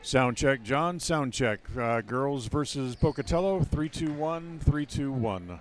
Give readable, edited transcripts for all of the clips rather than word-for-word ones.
Sound check, John. Sound check. Girls versus Pocatello. 3-2-1. 3-2-1.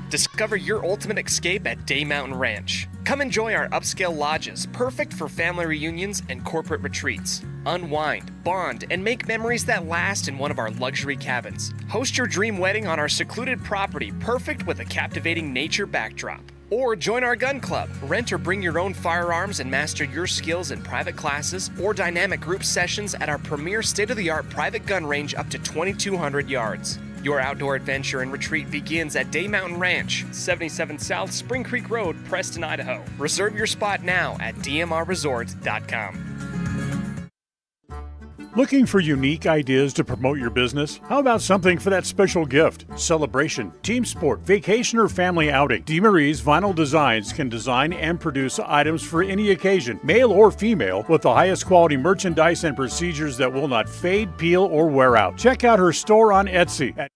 Discover your ultimate escape at Day Mountain Ranch. Come enjoy our upscale lodges, perfect for family reunions and corporate retreats. Unwind, bond, and make memories that last in one of our luxury cabins. Host your dream wedding on our secluded property, perfect with a captivating nature backdrop. Or join our gun club. Rent or bring your own firearms and master your skills in private classes or dynamic group sessions at our premier state-of-the-art private gun range up to 2,200 yards. Your outdoor adventure and retreat begins at Day Mountain Ranch, 77 South Spring Creek Road, Preston, Idaho. Reserve your spot now at dmrresorts.com. Looking for unique ideas to promote your business? How about something for that special gift, celebration, team sport, vacation, or family outing? DeMarie's Vinyl Designs can design and produce items for any occasion, male or female, with the highest quality merchandise and procedures that will not fade, peel, or wear out. Check out her store on Etsy at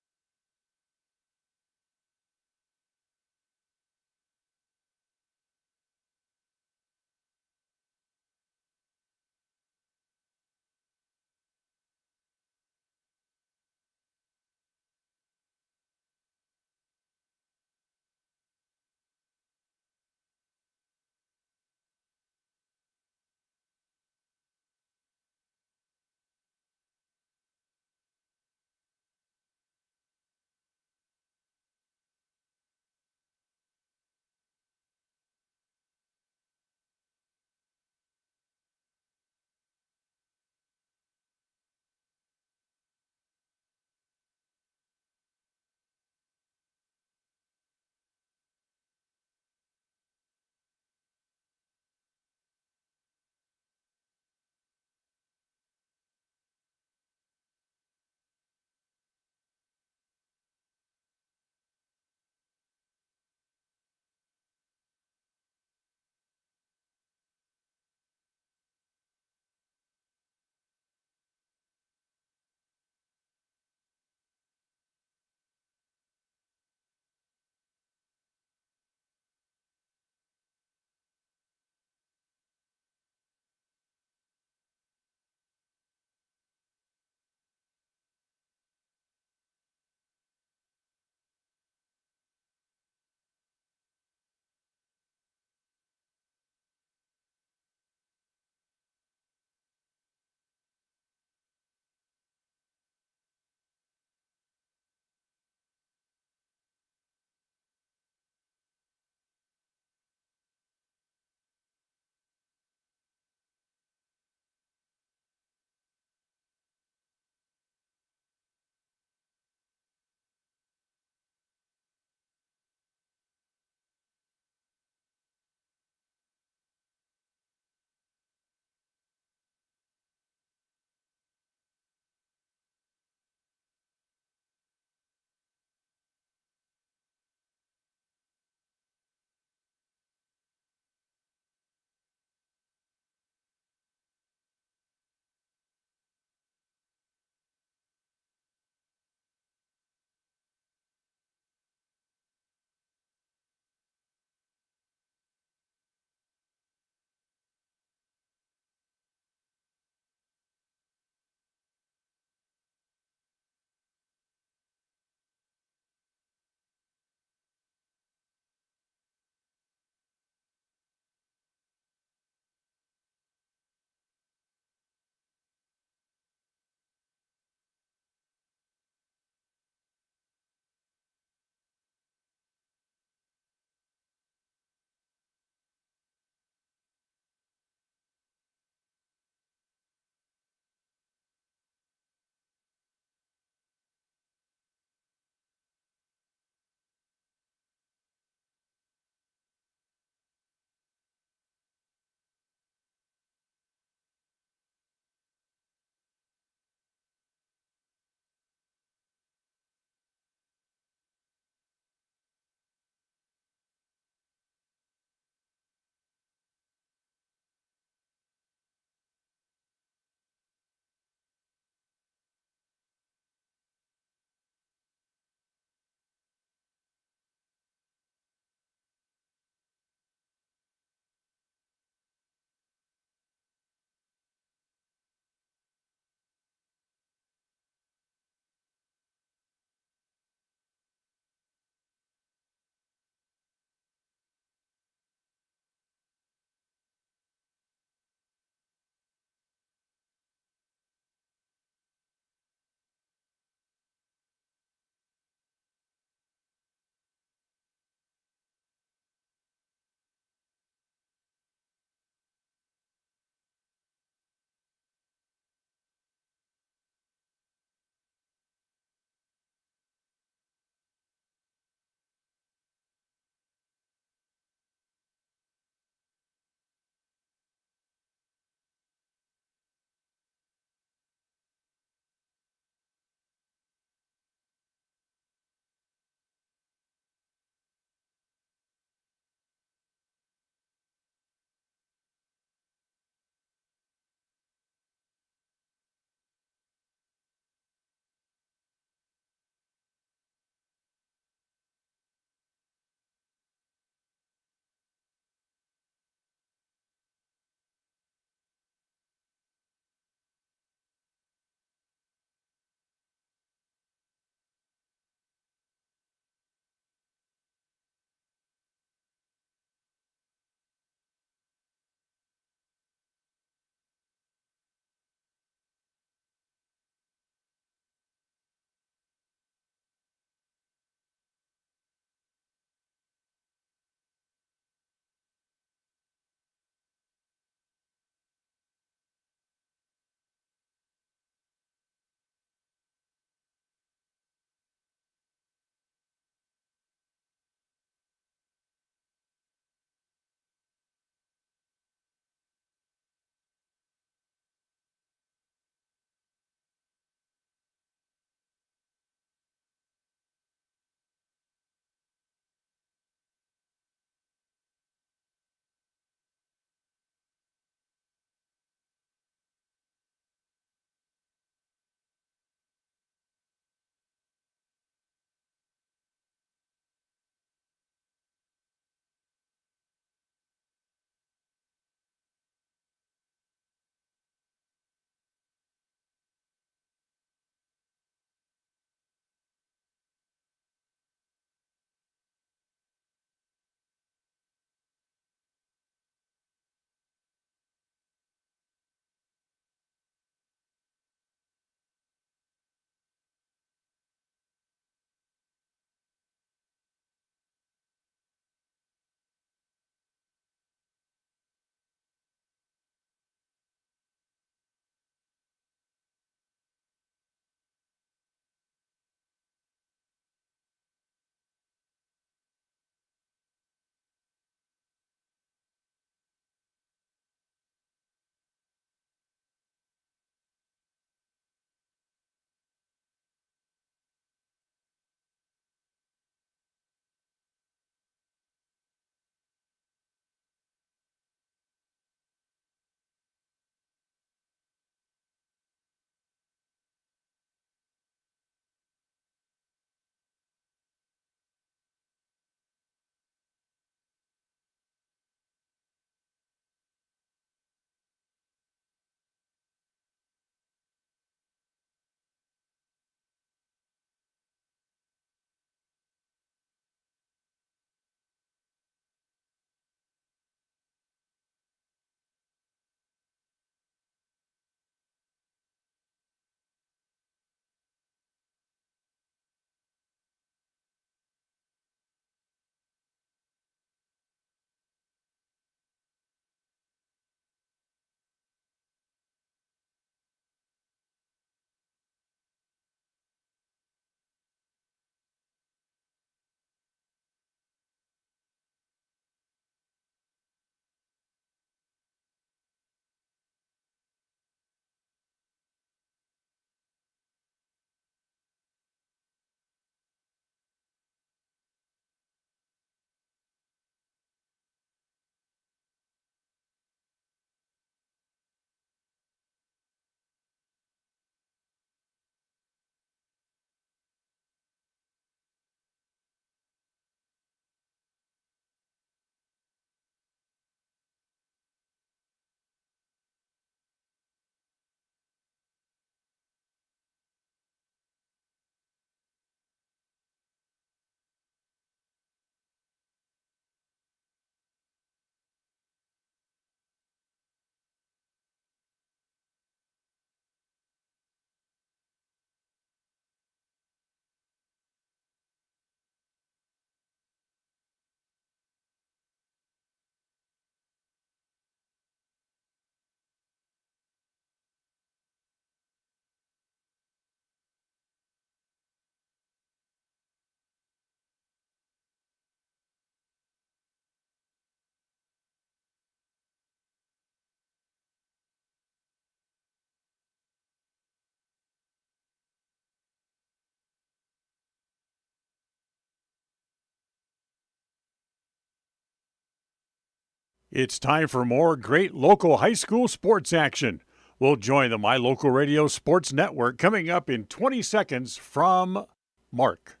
It's time for more great local high school sports action. We'll join the My Local Radio Sports Network coming up in 20 seconds from Mark.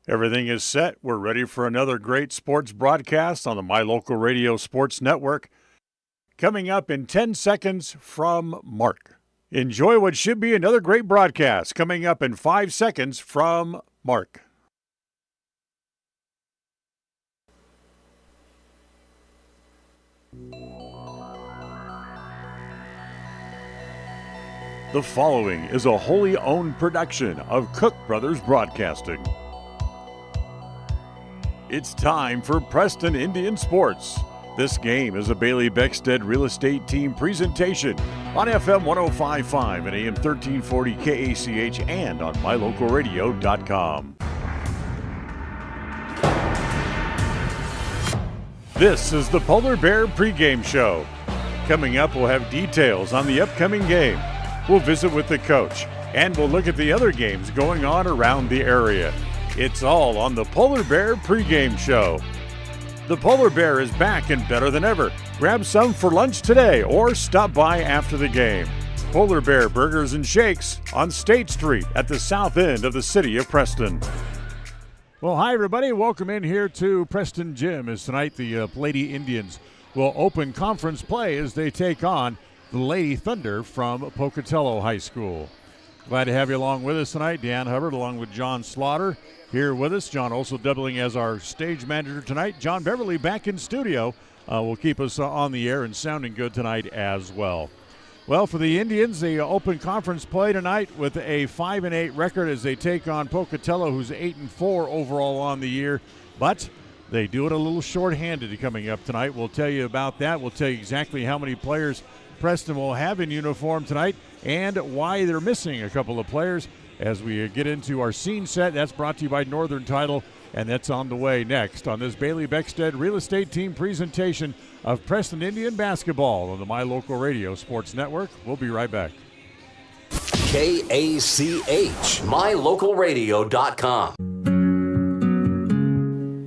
Everything is set. We're ready for another great sports broadcast on the My Local Radio Sports Network. Coming up in 10 seconds from Mark. Enjoy what should be another great broadcast coming up in 5 seconds from Mark. The following is a wholly owned production of Cook Brothers Broadcasting. It's time for Preston Indian Sports. This game is a Bailey Beckstead Real Estate Team presentation on FM 105.5 and AM 1340 KACH and on mylocalradio.com. This is the Polar Bear pregame show. Coming up, we'll have details on the upcoming game. We'll visit with the coach, and we'll look at the other games going on around the area. It's all on the Polar Bear pregame show. The Polar Bear is back and better than ever. Grab some for lunch today or stop by after the game. Polar Bear Burgers and Shakes on State Street at the south end of the city of Preston. Well, hi, everybody. Welcome in here to Preston Gym as tonight the Lady Indians will open conference play as they take on the Lady Thunder from Pocatello High School. Glad to have you along with us tonight. Dan Hubbard along with John Slaughter here with us. John also doubling as our stage manager tonight. John Beverly back in studio will keep us on the air and sounding good tonight as well. Well, for the Indians, they open conference play tonight with a 5-8 record as they take on Pocatello, who's 8-4 overall on the year. But they do it a little short-handed coming up tonight. We'll tell you about that. We'll tell you exactly how many players Preston will have in uniform tonight and why they're missing a couple of players as we get into our scene set. That's brought to you by Northern Title, and that's on the way next on this Bailey Beckstead Real Estate Team presentation of Preston Indian basketball on the My Local Radio Sports Network. We'll be right back. KACH, mylocalradio.com.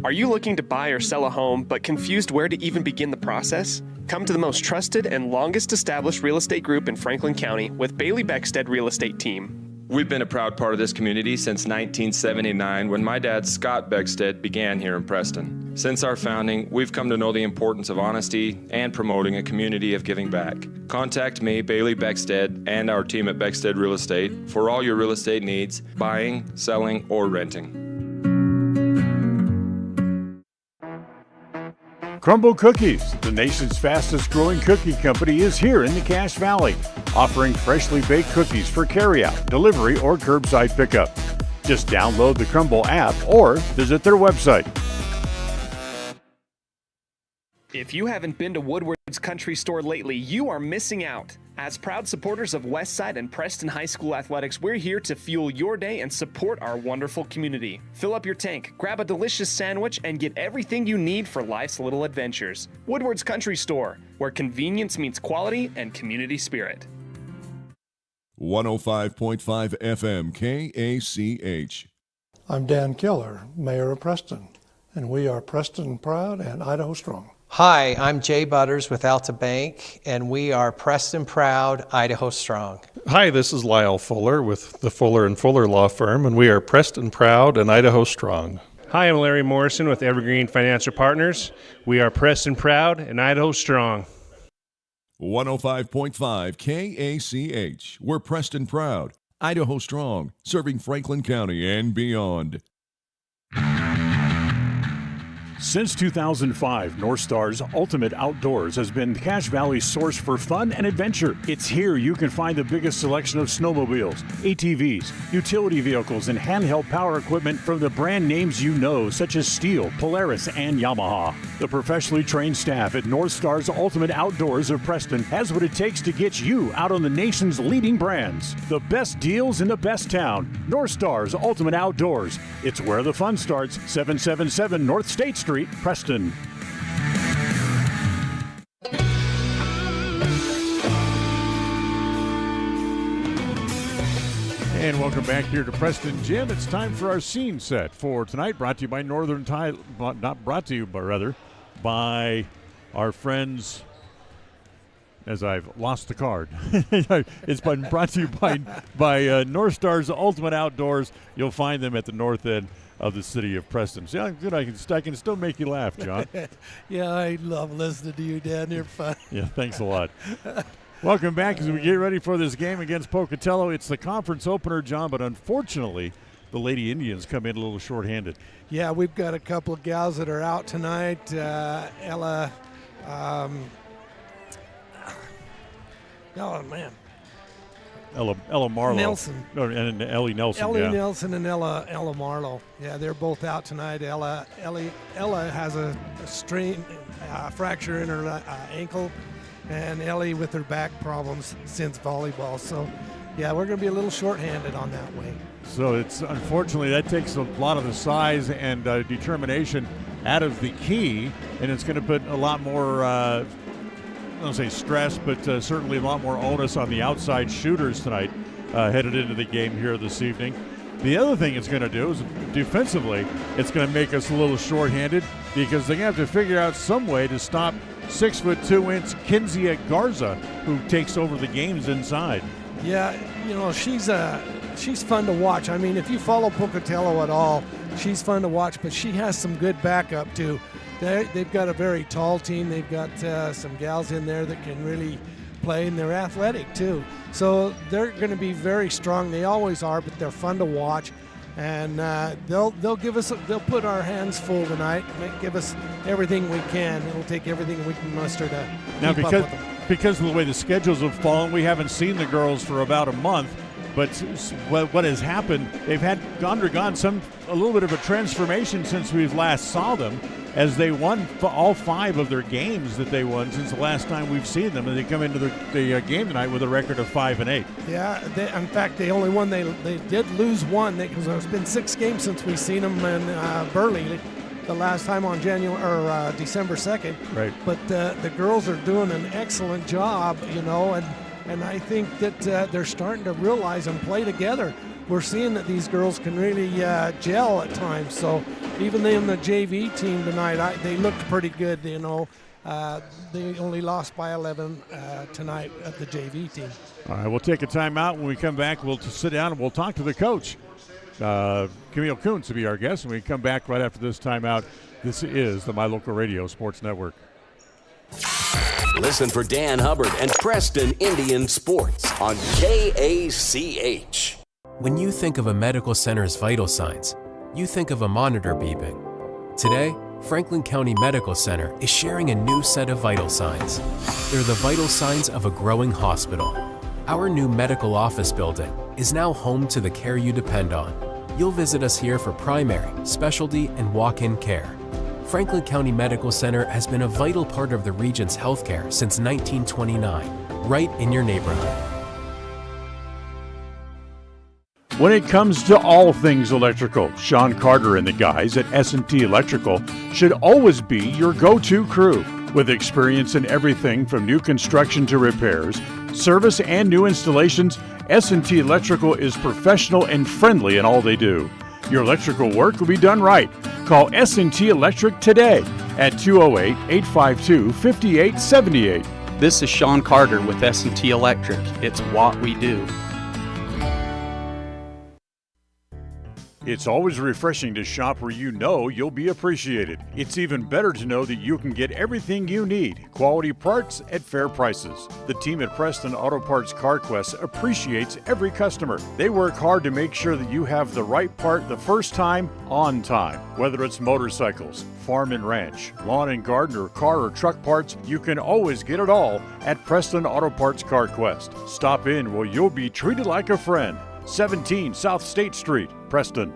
Are you looking to buy or sell a home but confused where to even begin the process? Come to the most trusted and longest established real estate group in Franklin County with Bailey Beckstead Real Estate Team. We've been a proud part of this community since 1979 when my dad, Scott Beckstead, began here in Preston. Since our founding, we've come to know the importance of honesty and promoting a community of giving back. Contact me, Bailey Beckstead, and our team at Beckstead Real Estate for all your real estate needs, buying, selling, or renting. Crumble Cookies, the nation's fastest growing cookie company, is here in the Cache Valley, offering freshly baked cookies for carryout, delivery, or curbside pickup. Just download the Crumble app or visit their website. If you haven't been to Woodward's Country Store lately, you are missing out. As proud supporters of Westside and Preston High School athletics, we're here to fuel your day and support our wonderful community. Fill up your tank, grab a delicious sandwich, and get everything you need for life's little adventures. Woodward's Country Store, where convenience meets quality and community spirit. 105.5 FM KACH. I'm Dan Keller, Mayor of Preston, and we are Preston Proud and Idaho Strong. Hi, I'm Jay Butters with Alta Bank, and we are Preston Proud, Idaho Strong. Hi, this is Lyle Fuller with the Fuller & Fuller Law Firm, and we are Preston Proud and Idaho Strong. Hi, I'm Larry Morrison with Evergreen Financial Partners. We are Preston Proud and Idaho Strong. 105.5 KACH. We're Preston Proud, Idaho Strong, serving Franklin County and beyond. Since 2005, North Star's Ultimate Outdoors has been Cache Valley's source for fun and adventure. It's here you can find the biggest selection of snowmobiles, ATVs, utility vehicles, and handheld power equipment from the brand names you know, such as Steel, Polaris, and Yamaha. The professionally trained staff at North Star's Ultimate Outdoors of Preston has what it takes to get you out on the nation's leading brands. The best deals in the best town. North Star's Ultimate Outdoors. It's where the fun starts. 777 North State Street, Preston. And welcome back here to Preston Gym. It's time for our scene set for tonight, brought to you by Northern Title, not brought to you, but rather by our friends, as I've lost the card. It's been brought to you by North Star's Ultimate Outdoors. You'll find them at the north end of the city of Preston. See how good I can still make you laugh, John. Yeah, I love listening to you, Dan. You're fun. Yeah, thanks a lot. Welcome back as we get ready for this game against Pocatello. It's the conference opener, John, but unfortunately, the Lady Indians come in a little shorthanded. Yeah, we've got a couple of gals that are out tonight. Ella, oh man, Ella Marlowe. Nelson. And Ellie Nelson. Ellie yeah. Nelson and Ella Marlowe. Yeah, they're both out tonight. Ella has a strain, fracture in her ankle, and Ellie with her back problems since volleyball. So, yeah, we're going to be a little shorthanded on that way. So it's unfortunately that takes a lot of the size and determination out of the key, and it's going to put a lot more, I don't say stress, but certainly a lot more onus on the outside shooters tonight headed into the game here this evening. The other thing it's going to do is defensively, it's going to make us a little shorthanded because they're going to have to figure out some way to stop 6'2" Kinzia Garza, who takes over the games inside. Yeah, you know, she's fun to watch. I mean, if you follow Pocatello at all, she's fun to watch, but she has some good backup too. They've got a very tall team. They've got some gals in there that can really play, and they're athletic too. So they're going to be very strong. They always are, but they're fun to watch. And they'll put our hands full tonight. Give us everything we can. It'll take everything we can muster to keep up with them. Because of the way the schedules have fallen, we haven't seen the girls for about a month. But what has happened, they've undergone a little bit of a transformation since we've last saw them, as they won all 5 of their games that they won since the last time we've seen them, and they come into the game tonight with a record of 5-8. Yeah, in fact, they only won. They did lose one because it's been 6 games since we've seen them in Burley. The last time on December 2nd. Right. But the girls are doing an excellent job, you know, and I think that they're starting to realize and play together. We're seeing that these girls can really gel at times. So even in the JV team tonight, they looked pretty good, you know. They only lost by 11 tonight at the JV team. All right, we'll take a timeout. When we come back, we'll sit down and we'll talk to the coach. Camille Kuntz will be our guest, and we come back right after this timeout. This is the My Local Radio Sports Network. Listen for Dan Hubbard and Preston Indian Sports on KACH. When you think of a medical center's vital signs, you think of a monitor beeping. Today, Franklin County Medical Center is sharing a new set of vital signs. They're the vital signs of a growing hospital. Our new medical office building is now home to the care you depend on. You'll visit us here for primary, specialty, and walk-in care. Franklin County Medical Center has been a vital part of the region's healthcare since 1929, right in your neighborhood. When it comes to all things electrical, Sean Carter and the guys at S&T Electrical should always be your go-to crew. With experience in everything from new construction to repairs, service, and new installations, S&T Electrical is professional and friendly in all they do. Your electrical work will be done right. Call S&T Electric today at 208-852-5878. This is Sean Carter with S&T Electric. It's what we do. It's always refreshing to shop where you know you'll be appreciated. It's even better to know that you can get everything you need, quality parts at fair prices. The team at Preston Auto Parts CarQuest appreciates every customer. They work hard to make sure that you have the right part the first time, on time. Whether it's motorcycles, farm and ranch, lawn and garden, or car or truck parts, you can always get it all at Preston Auto Parts CarQuest. Stop in where you'll be treated like a friend. 17 South State Street, Preston.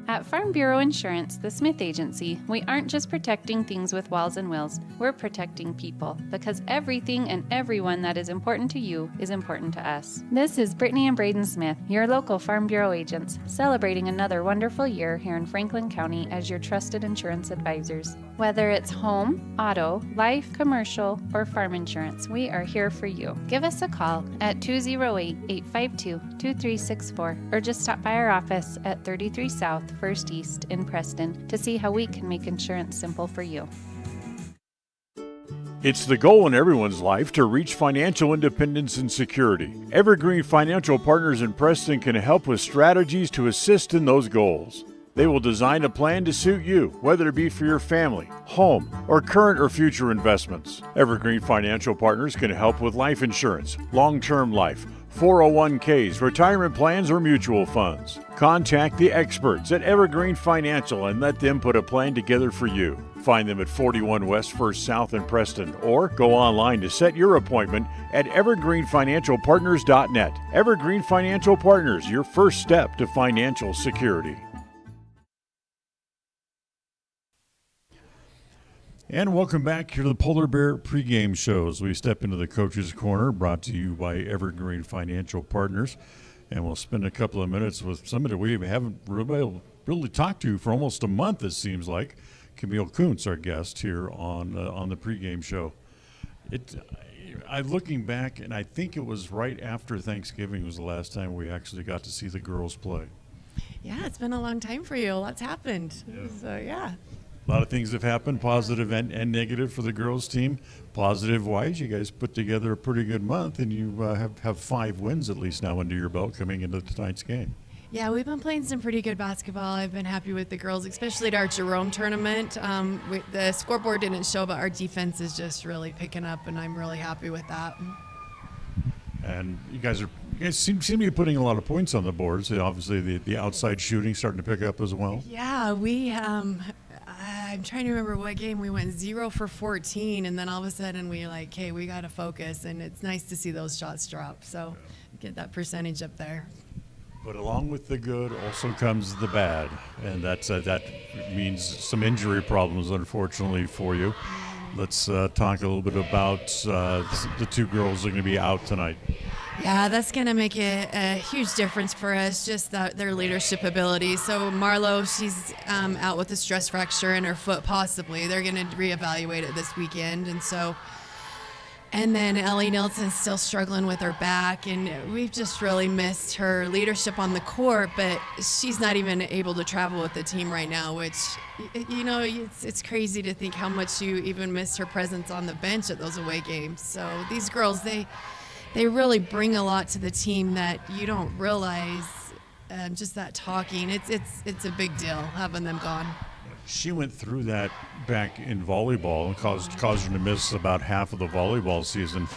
At Farm Bureau Insurance, the Smith Agency, we aren't just protecting things with walls and wills, we're protecting people, because everything and everyone that is important to you is important to us. This is Brittany and Braden Smith, your local Farm Bureau agents, celebrating another wonderful year here in Franklin County as your trusted insurance advisors. Whether it's home, auto, life, commercial, or farm insurance, we are here for you. Give us a call at 208-852-2364 or just stop by our office at 33 South 1st East in Preston to see how we can make insurance simple for you. It's the goal in everyone's life to reach financial independence and security. Evergreen Financial Partners in Preston can help with strategies to assist in those goals. They will design a plan to suit you, whether it be for your family, home, or current or future investments. Evergreen Financial Partners can help with life insurance, long-term life, 401ks, retirement plans, or mutual funds. Contact the experts at Evergreen Financial and let them put a plan together for you. Find them at 41 West 1st South in Preston or go online to set your appointment at evergreenfinancialpartners.net. Evergreen Financial Partners, your first step to financial security. And welcome back here to the Polar Bear pregame shows. We step into the Coach's Corner, brought to you by Evergreen Financial Partners. And we'll spend a couple of minutes with somebody we haven't really talked to for almost a month, it seems like. Camille Kuntz, our guest here on the pregame show. I'm looking back, and I think it was right after Thanksgiving was the last time we actually got to see the girls play. Yeah, it's been a long time for you. A lot's happened. Yeah. So, yeah. A lot of things have happened, positive and negative for the girls team. Positive-wise, you guys put together a pretty good month, and you have 5 wins at least now under your belt coming into tonight's game. Yeah, we've been playing some pretty good basketball. I've been happy with the girls, especially at our Jerome tournament. The scoreboard didn't show, but our defense is just really picking up, and I'm really happy with that. And you guys seem to be putting a lot of points on the board. So obviously the outside shooting starting to pick up as well. Yeah, I'm trying to remember what game we went 0 for 14, and then all of a sudden we hey, we got to focus, and it's nice to see those shots drop. So get that percentage up there. But along with the good also comes the bad, and that means some injury problems, unfortunately, for you. Let's talk a little bit about the 2 girls that are going to be out tonight. Yeah, that's going to make a huge difference for us, just their leadership ability. So Marlo, she's out with a stress fracture in her foot, possibly. They're going to reevaluate it this weekend, and then Ellie Nilsson's still struggling with her back, and we've just really missed her leadership on the court, but she's not even able to travel with the team right now, which, it's crazy to think how much you even miss her presence on the bench at those away games. So these girls, they really bring a lot to the team that you don't realize, just that talking. It's a big deal having them gone. She went through that back in volleyball and caused her to miss about half of the volleyball season.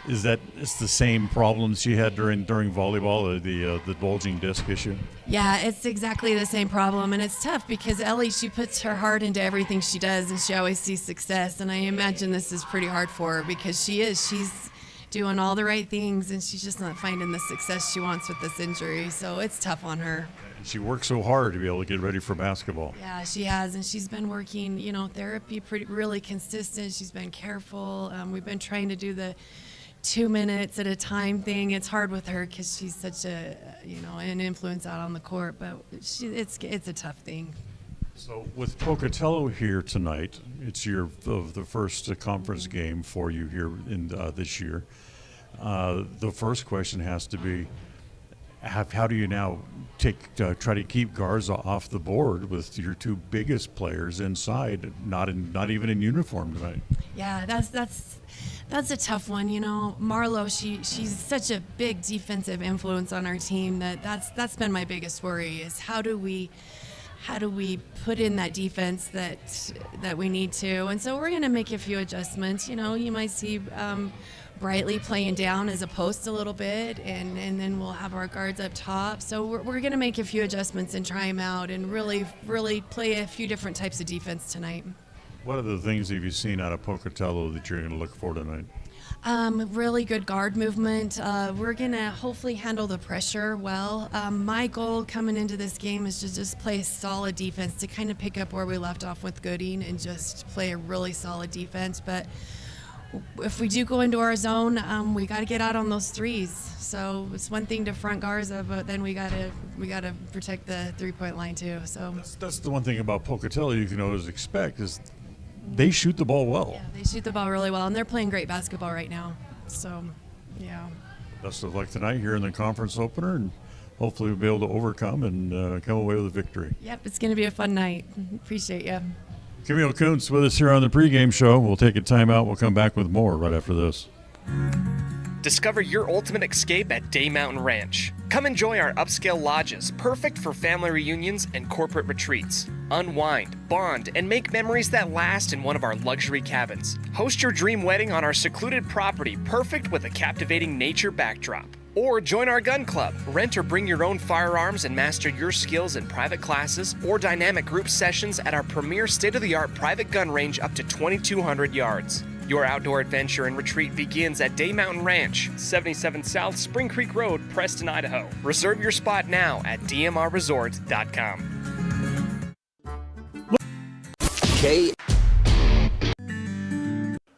Is that it's the same problem she had during volleyball, the bulging disc issue? Yeah, it's exactly the same problem, and it's tough because Ellie, she puts her heart into everything she does, and she always sees success. And I imagine this is pretty hard for her because she's doing all the right things, and she's just not finding the success she wants with this injury. So it's tough on her. And she works so hard to be able to get ready for basketball. Yeah, she has, and she's been working, therapy really consistent. She's been careful. We've been trying to do the 2 minutes at a time thing. It's hard with her because she's such an influence out on the court, but it's a tough thing. So with Pocatello here tonight, it's the first conference game for you here in this year. The first question has to be, how do you now try to keep Garza off the board with your 2 biggest players inside, not even in uniform tonight? Yeah, that's a tough one. Marlo, she's such a big defensive influence on our team that's been my biggest worry is how do we put in that defense that we need to. And so we're going to make a few adjustments. You might see Brightly playing down as a post a little bit, and then we'll have our guards up top. So we're going to make a few adjustments and try them out and really play a few different types of defense tonight. What other things have you seen out of Pocatello that you're going to look for tonight? Really good guard movement. We're going to hopefully handle the pressure well. My goal coming into this game is to just play solid defense, to kind of pick up where we left off with Gooding and just play a really solid defense. But if we do go into our zone, we got to get out on those threes. So it's one thing to front Garza, but then we got to protect the 3-point line too. So that's the one thing about Pocatello you can always expect is they shoot the ball well. Yeah, they shoot the ball really well, and they're playing great basketball right now. So, yeah. Best of luck tonight here in the conference opener, and hopefully we'll be able to overcome and come away with a victory. Yep, it's going to be a fun night. Appreciate you. Camille Kuntz with us here on the pregame show. We'll take a timeout. We'll come back with more right after this. Discover your ultimate escape at Day Mountain Ranch. Come enjoy our upscale lodges, perfect for family reunions and corporate retreats. Unwind, bond, and make memories that last in one of our luxury cabins. Host your dream wedding on our secluded property, perfect with a captivating nature backdrop. Or join our gun club. Rent or bring your own firearms and master your skills in private classes or dynamic group sessions at our premier state-of-the-art private gun range up to 2,200 yards. Your outdoor adventure and retreat begins at Day Mountain Ranch, 77 South Spring Creek Road, Preston, Idaho. Reserve your spot now at dmrresort.com.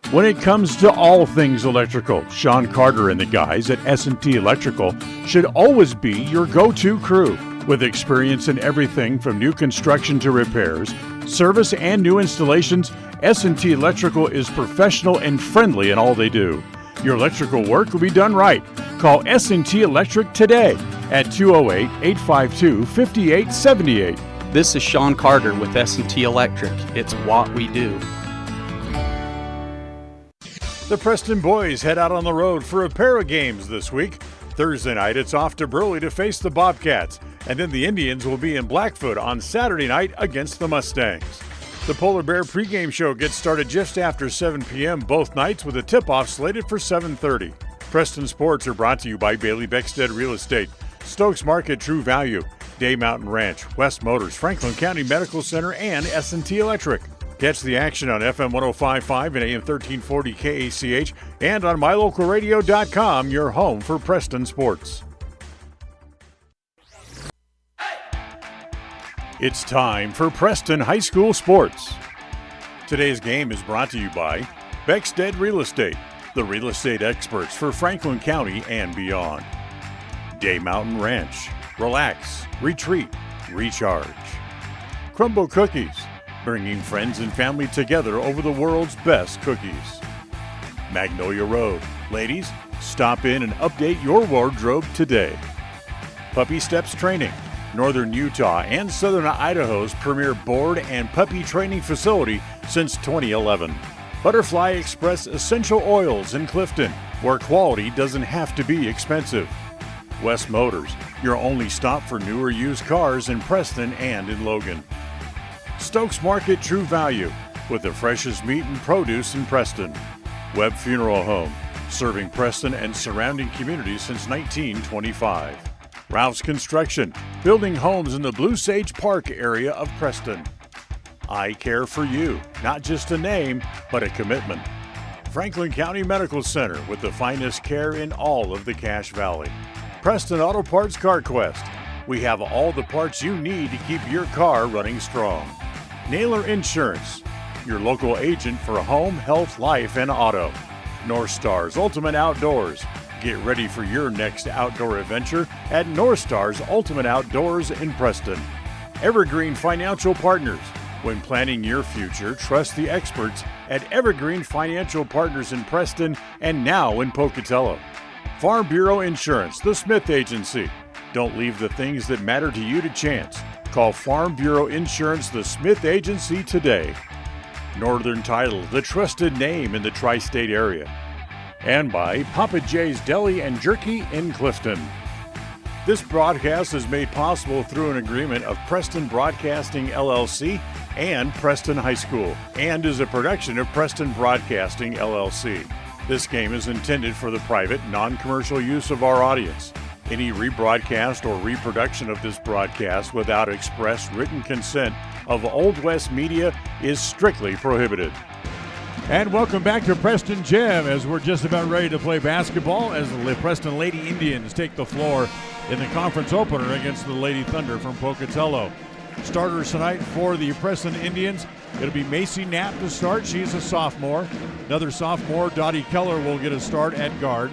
When it comes to all things electrical, Sean Carter and the guys at S&T Electrical should always be your go-to crew. With experience in everything from new construction to repairs, service, and new installations, S&T Electrical is professional and friendly in all they do. Your electrical work will be done right. Call S&T Electric today at 208-852-5878. This is Sean Carter with S&T Electric. It's what we do. The Preston boys head out on the road for a pair of games this week. Thursday night, it's off to Burley to face the Bobcats, and then the Indians will be in Blackfoot on Saturday night against the Mustangs. The Polar Bear pregame show gets started just after 7 p.m. both nights with a tip-off slated for 7:30. Preston Sports are brought to you by Bailey Beckstead Real Estate, Stokes Market True Value, Day Mountain Ranch, West Motors, Franklin County Medical Center, and S&T Electric. Catch the action on FM 105.5 and AM 1340 KACH and on MyLocalRadio.com, your home for Preston Sports. It's time for Preston High School Sports. Today's game is brought to you by Beckstead Real Estate, the real estate experts for Franklin County and beyond. Day Mountain Ranch, relax, retreat, recharge. Crumble Cookies, bringing friends and family together over the world's best cookies. Magnolia Road, ladies, stop in and update your wardrobe today. Puppy Steps Training, Northern Utah and Southern Idaho's premier board and puppy training facility since 2011. Butterfly Express Essential Oils in Clifton, where quality doesn't have to be expensive. West Motors, your only stop for newer used cars in Preston and in Logan. Stokes Market True Value, with the freshest meat and produce in Preston. Webb Funeral Home, serving Preston and surrounding communities since 1925. Ralph's Construction, building homes in the Blue Sage Park area of Preston. I Care for You, not just a name, but a commitment. Franklin County Medical Center, with the finest care in all of the Cache Valley. Preston Auto Parts Car Quest, we have all the parts you need to keep your car running strong. Naylor Insurance, your local agent for home, health, life, and auto. North Stars Ultimate Outdoors. Get ready for your next outdoor adventure at North Stars Ultimate Outdoors in Preston. Evergreen Financial Partners. When planning your future, trust the experts at Evergreen Financial Partners in Preston and now in Pocatello. Farm Bureau Insurance, the Smith Agency. Don't leave the things that matter to you to chance. Call Farm Bureau Insurance, the Smith Agency today. Northern Title, the trusted name in the tri-state area. And by Papa J's Deli and Jerky in Clifton. This broadcast is made possible through an agreement of Preston Broadcasting LLC and Preston High School, and is a production of Preston Broadcasting LLC. This game is intended for the private, non-commercial use of our audience. Any rebroadcast or reproduction of this broadcast without express written consent of Old West Media is strictly prohibited. And welcome back to Preston Gym as we're just about ready to play basketball as the Preston Lady Indians take the floor in the conference opener against the Lady Thunder from Pocatello. Starters tonight for the Preston Indians. It'll be Macy Knapp to start. She's a sophomore. Another sophomore, Dottie Keller, will get a start at guard.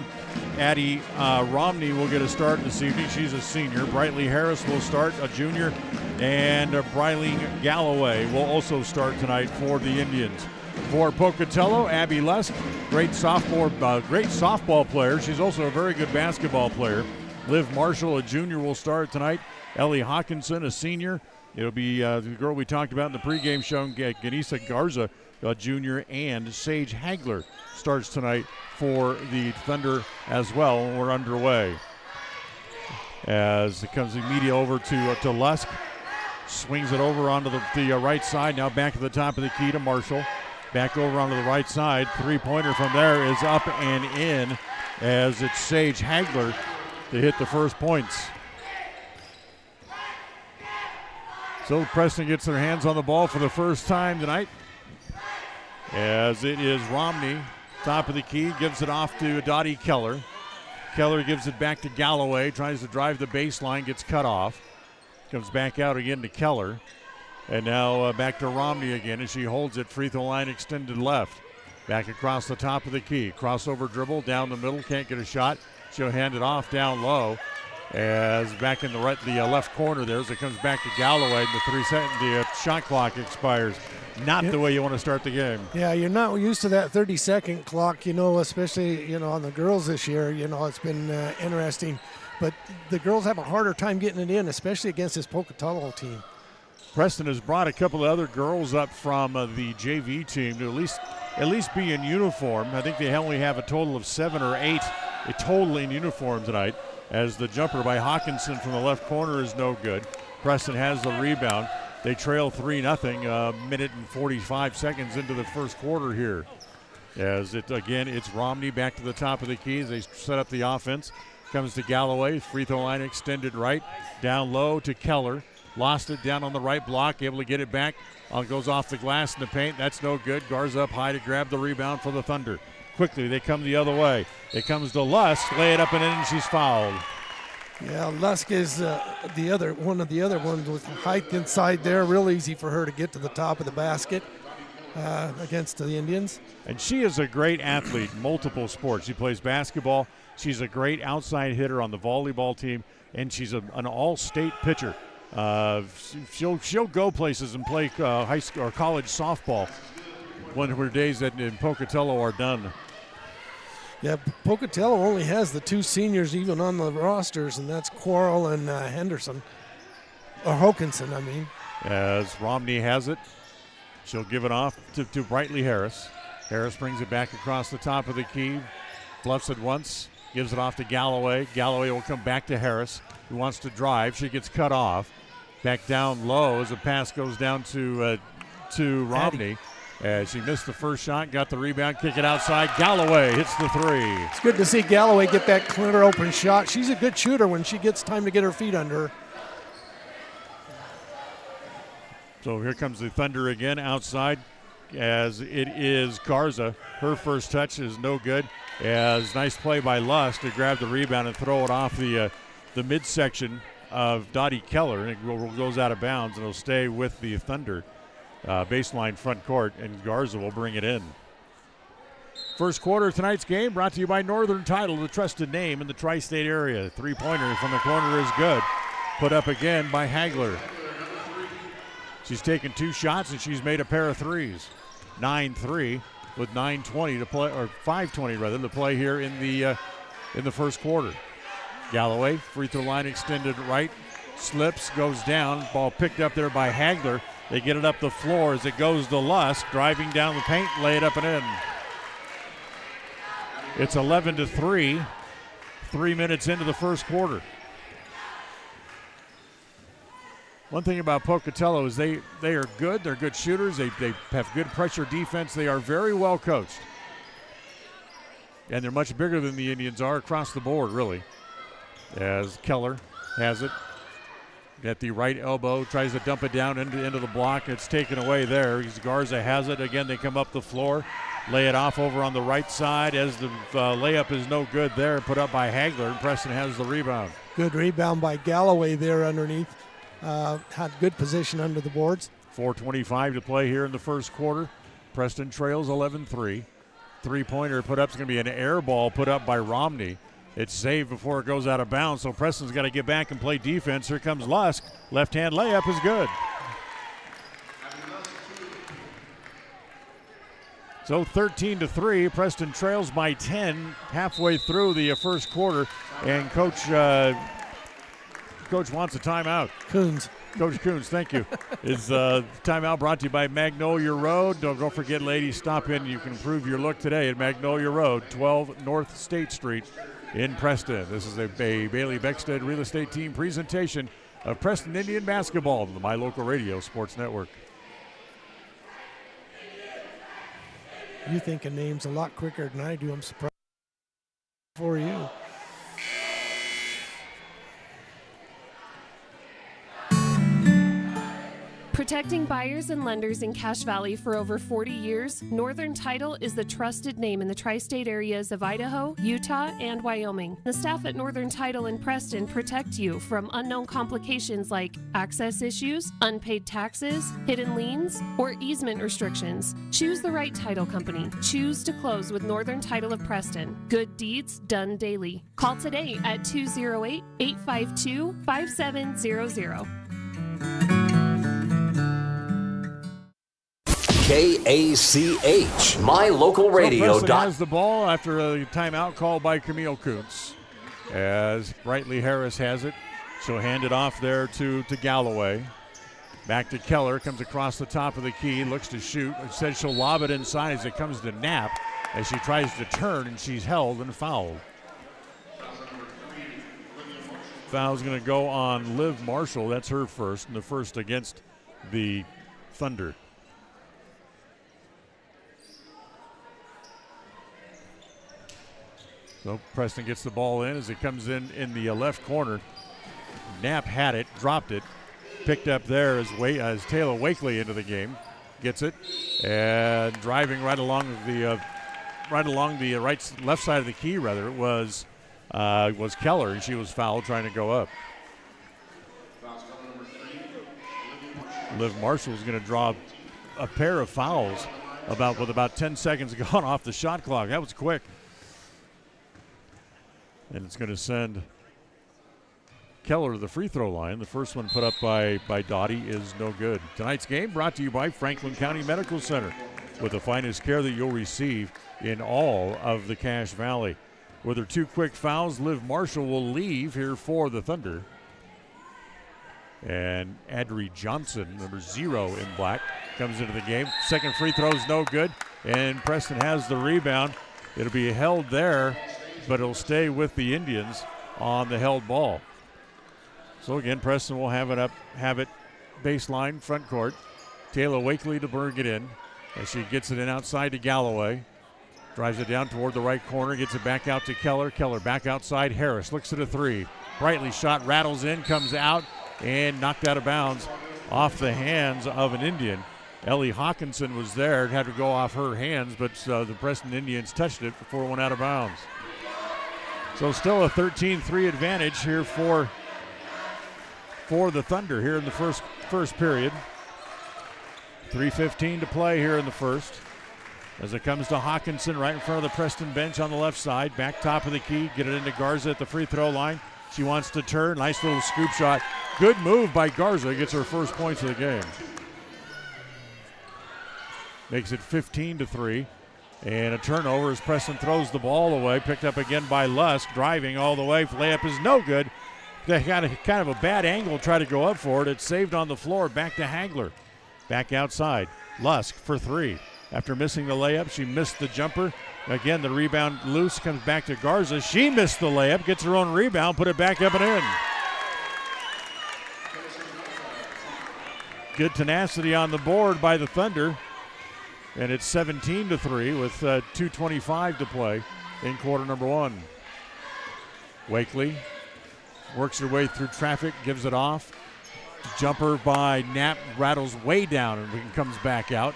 Addie Romney will get a start this evening. She's a senior. Brightly Harris will start, a junior. And Briley Galloway will also start tonight for the Indians. For Pocatello, Abby Lusk, great softball player. She's also a very good basketball player. Liv Marshall, a junior, will start tonight. Ellie Hawkinson, a senior. It'll be the girl we talked about in the pregame show, Ganisa Garza, a junior, and Sage Hagler starts tonight for the Thunder as well. We're underway. As it comes the media over to Lusk. Swings it over onto the right side. Now back to the top of the key to Marshall. Back over onto the right side. Three-pointer from there is up and in as it's Sage Hagler to hit the first points. So Preston gets their hands on the ball for the first time tonight. As it is Romney, top of the key, gives it off to Dottie Keller. Keller gives it back to Galloway, tries to drive the baseline, gets cut off. Comes back out again to Keller. And now back to Romney again as she holds it, free throw line extended left. Back across the top of the key. Crossover dribble down the middle, can't get a shot. She'll hand it off down low. As back in the left corner there, as it comes back to Galloway, the shot clock expires. Not the way you want to start the game. Yeah, you're not used to that 30-second clock, especially, on the girls this year. It's been interesting. But the girls have a harder time getting it in, especially against this Pocatello team. Preston has brought a couple of other girls up from the JV team to at least be in uniform. I think they only have a total of 7 or 8 total in uniform tonight, as the jumper by Hawkinson from the left corner is no good. Preston has the rebound. They trail 3-0, a minute and 45 seconds into the first quarter here. As it's Romney back to the top of the key as they set up the offense. Comes to Galloway, free throw line extended right. Down low to Keller. Lost it down on the right block, able to get it back. Goes off the glass in the paint. That's no good. Garza up high to grab the rebound for the Thunder. Quickly, they come the other way. It comes to Lusk, lay it up and in, and she's fouled. Yeah, Lusk is one of the other ones with height inside there. Real easy for her to get to the top of the basket against the Indians. And she is a great athlete, multiple sports. She plays basketball. She's a great outside hitter on the volleyball team, and she's an all-state pitcher. She'll go places and play high school or college softball when her days in Pocatello are done. Yeah, Pocatello only has the 2 seniors even on the rosters, and that's Quarrel and Henderson. Or Hokinson, I mean. As Romney has it, she'll give it off to Brightly Harris. Harris brings it back across the top of the key, bluffs it once, gives it off to Galloway. Galloway will come back to Harris, who wants to drive. She gets cut off. Back down low as the pass goes down to Romney. She missed the first shot, got the rebound, kick it outside. Galloway hits the 3. It's good to see Galloway get that clear open shot. She's a good shooter when she gets time to get her feet under her. So here comes the Thunder again outside as it is Garza. Her first touch is no good. As nice play by Lusk to grab the rebound and throw it off the midsection of Dottie Keller. And it goes out of bounds and it'll stay with the Thunder. Baseline front court, and Garza will bring it in. First quarter of tonight's game brought to you by Northern Title, the trusted name in the tri-state area. Three-pointer from the corner is good. Put up again by Hagler. She's taken 2 shots, and she's made a pair of threes. 9-3 with 9:20 to play, or 5:20 rather, to play here in the first quarter. Galloway, free throw line extended right, slips, goes down. Ball picked up there by Hagler. They get it up the floor as it goes to Lusk, driving down the paint, lay it up and in. It's 11-3, 3 minutes into the first quarter. One thing about Pocatello is they are good. They're good shooters. They have good pressure defense. They are very well coached. And they're much bigger than the Indians are across the board, really. As Keller has it. At the right elbow, tries to dump it down into the block. It's taken away there. Garza has it. Again, they come up the floor, lay it off over on the right side as the layup is no good there, put up by Hagler, and Preston has the rebound. Good rebound by Galloway there underneath. Had good position under the boards. 4:25 to play here in the first quarter. Preston trails 11-3. Three-pointer put up is going to be an air ball put up by Romney. It's saved before it goes out of bounds, so Preston's got to get back and play defense. Here comes Lusk. Left-hand layup is good. So 13-3, Preston trails by 10 halfway through the first quarter, and Coach wants a timeout. Coach Coons, thank you. Is timeout brought to you by Magnolia Road. Don't forget, ladies, stop in. You can improve your look today at Magnolia Road, 12 North State Street in Preston. This is a Bailey Beckstead Real Estate Team presentation of Preston Indian basketball on the My Local Radio Sports Network. You think of names a lot quicker than I do. I'm surprised for you. Protecting buyers and lenders in Cache Valley for over 40 years, Northern Title is the trusted name in the tri-state areas of Idaho, Utah, and Wyoming. The staff at Northern Title in Preston protect you from unknown complications like access issues, unpaid taxes, hidden liens, or easement restrictions. Choose the right title company. Choose to close with Northern Title of Preston. Good deeds done daily. Call today at 208-852-5700. KACH, My Local Radio. So Preston has the ball after a timeout called by Camille Kuntz. As Brightly Harris has it, she'll hand it off there to Galloway. Back to Keller, comes across the top of the key, looks to shoot. It says she'll lob it inside as it comes to Knapp as she tries to turn, and she's held and fouled. Foul's going to go on Liv Marshall. That's her first, and the first against the Thunder. So Preston gets the ball in as it comes in the left corner. Knapp had it, dropped it, picked up there as Taylor Wakely into the game, gets it, and driving right along the left side of the key was Keller, and she was fouled trying to go up. Liv Marshall's going to draw a pair of fouls with about 10 seconds gone off the shot clock. That was quick. And it's going to send Keller to the free throw line. The first one put up by Dottie is no good. Tonight's game brought to you by Franklin County Medical Center, with the finest care that you'll receive in all of the Cache Valley. With her two quick fouls, Liv Marshall will leave here for the Thunder. And Adri Johnson, number 0 in black, comes into the game. Second free throw is no good, and Preston has the rebound. It'll be held there, but it'll stay with the Indians on the held ball. So again, Preston will have it baseline, front court. Taylor Wakely to bring it in as she gets it in outside to Galloway. Drives it down toward the right corner, gets it back out to Keller. Keller back outside, Harris looks at a three. Brightly shot, rattles in, comes out, and knocked out of bounds off the hands of an Indian. Ellie Hawkinson was there. It had to go off her hands, but the Preston Indians touched it before it went out of bounds. So still a 13-3 advantage here for the Thunder here in the first period. 3:15 to play here in the first. As it comes to Hawkinson right in front of the Preston bench on the left side. Back top of the key, get it into Garza at the free throw line. She wants to turn, nice little scoop shot. Good move by Garza, gets her first points of the game. Makes it 15-3. And a turnover as Preston throws the ball away. Picked up again by Lusk, driving all the way. Layup is no good. They got kind of a bad angle, try to go up for it. It's saved on the floor. Back to Hagler. Back outside. Lusk for 3. After missing the layup, she missed the jumper. Again, the rebound loose, comes back to Garza. She missed the layup, gets her own rebound, put it back up and in. Good tenacity on the board by the Thunder. And it's 17-3 with 2:25 to play in quarter number 1. Wakely works her way through traffic, gives it off. Jumper by Knapp rattles way down and comes back out.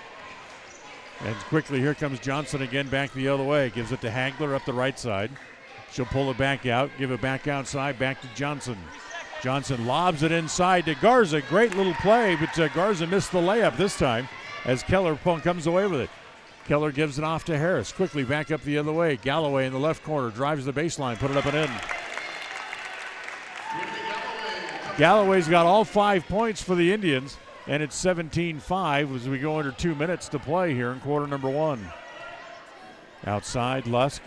And quickly here comes Johnson again back the other way. Gives it to Hagler up the right side. She'll pull it back out, give it back outside, back to Johnson. Johnson lobs it inside to Garza. Great little play, but Garza missed the layup this time as Keller comes away with it. Keller gives it off to Harris. Quickly back up the other way. Galloway in the left corner drives the baseline, put it up and in. Galloway's got all 5 points for the Indians, and it's 17-5 as we go under 2 minutes to play here in quarter number 1. Outside, Lusk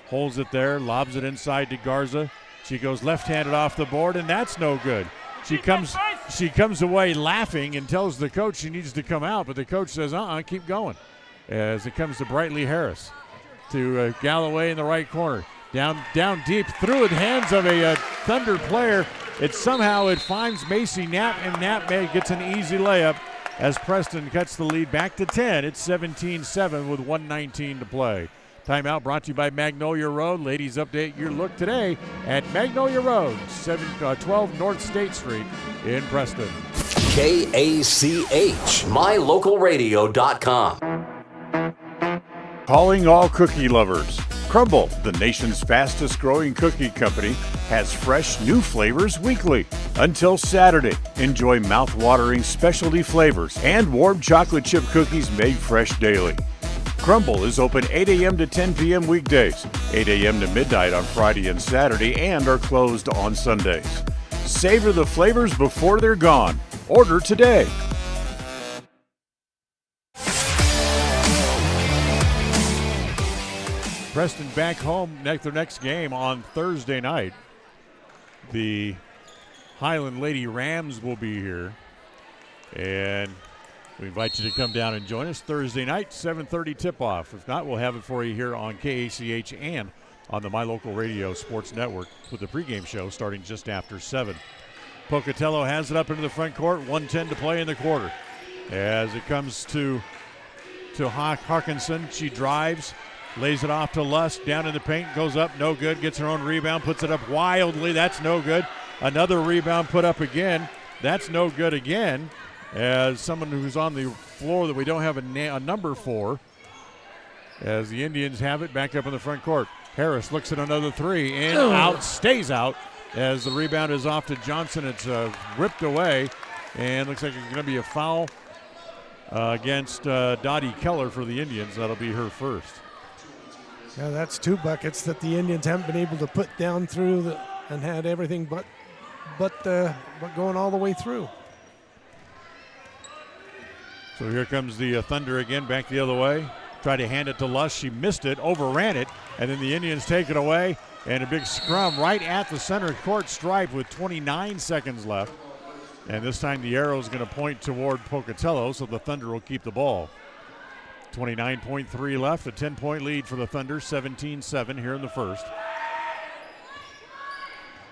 holds it there, lobs it inside to Garza. She goes left-handed off the board, and that's no good. She comes away laughing and tells the coach she needs to come out, but the coach says, keep going. As it comes to Brightly Harris, to Galloway in the right corner. Down deep, through the hands of a Thunder player. It finds Macy Knapp, and Knapp gets an easy layup as Preston cuts the lead back to 10. It's 17-7 with 1:19 to play. Timeout brought to you by Magnolia Road. Ladies, update your look today at Magnolia Road, 12 North State Street in Preston. KACH, mylocalradio.com. Calling all cookie lovers. Crumble, the nation's fastest growing cookie company, has fresh new flavors weekly. Until Saturday, enjoy mouth-watering specialty flavors and warm chocolate chip cookies made fresh daily. Crumble is open 8 a.m. to 10 p.m. weekdays, 8 a.m. to midnight on Friday and Saturday, and are closed on Sundays. Savor the flavors before they're gone. Order today. Preston back home their next game on Thursday night. The Highland Lady Rams will be here, and we invite you to come down and join us Thursday night, 7:30 tip-off. If not, we'll have it for you here on KACH and on the My Local Radio Sports Network with the pregame show starting just after 7. Pocatello has it up into the front court, 1:10 to play in the quarter. As it comes to Hawkinson, she drives, lays it off to Lusk, down in the paint, goes up, no good, gets her own rebound, puts it up wildly, that's no good. Another rebound put up again, that's no good again, as someone who's on the floor that we don't have a number for, as the Indians have it back up in the front court. Harris looks at another three, and stays out, as the rebound is off to Johnson. It's ripped away, and looks like it's going to be a foul against Dottie Keller for the Indians. That'll be her first. Yeah, that's 2 buckets that the Indians haven't been able to put down through and had everything but going all the way through. So here comes the Thunder again, back the other way. Tried to hand it to Lusk. She missed it, overran it, and then the Indians take it away. And a big scrum right at the center court stripe with 29 seconds left. And this time the arrow is going to point toward Pocatello, so the Thunder will keep the ball. 29.3 left, a 10-point lead for the Thunder, 17-7 here in the first.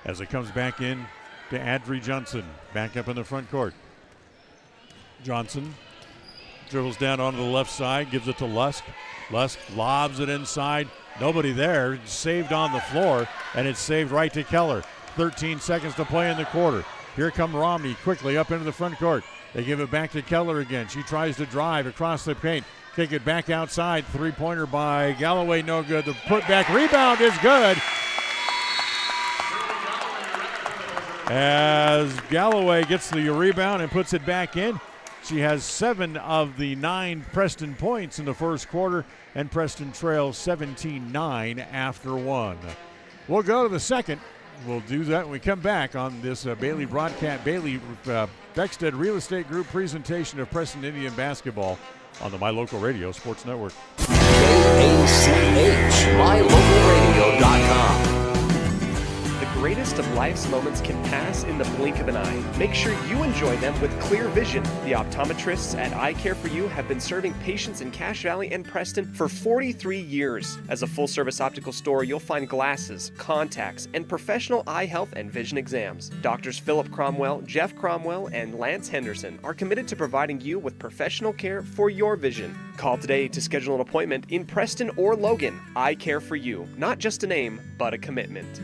As it comes back in to Adri Johnson, back up in the front court. Johnson dribbles down onto the left side, gives it to Lusk. Lusk lobs it inside. Nobody there. It's saved on the floor, and it's saved right to Keller. 13 seconds to play in the quarter. Here come Romney quickly up into the front court. They give it back to Keller again. She tries to drive across the paint. Kick it back outside. Three-pointer by Galloway, no good. The putback rebound is good. As Galloway gets the rebound and puts it back in. She has 7 of the 9 Preston points in the first quarter, and Preston trails 17-9 after 1. We'll go to the second. We'll do that when we come back on this Bailey Beckstead Real Estate Group presentation of Preston Indian basketball on the My Local Radio Sports Network. KACH, mylocalradio.com. The greatest of life's moments can pass in the blink of an eye. Make sure you enjoy them with clear vision. The optometrists at Eye Care For You have been serving patients in Cache Valley and Preston for 43 years. As a full-service optical store, you'll find glasses, contacts, and professional eye health and vision exams. Doctors Philip Cromwell, Jeff Cromwell, and Lance Henderson are committed to providing you with professional care for your vision. Call today to schedule an appointment in Preston or Logan. Eye Care For You. Not just a name, but a commitment.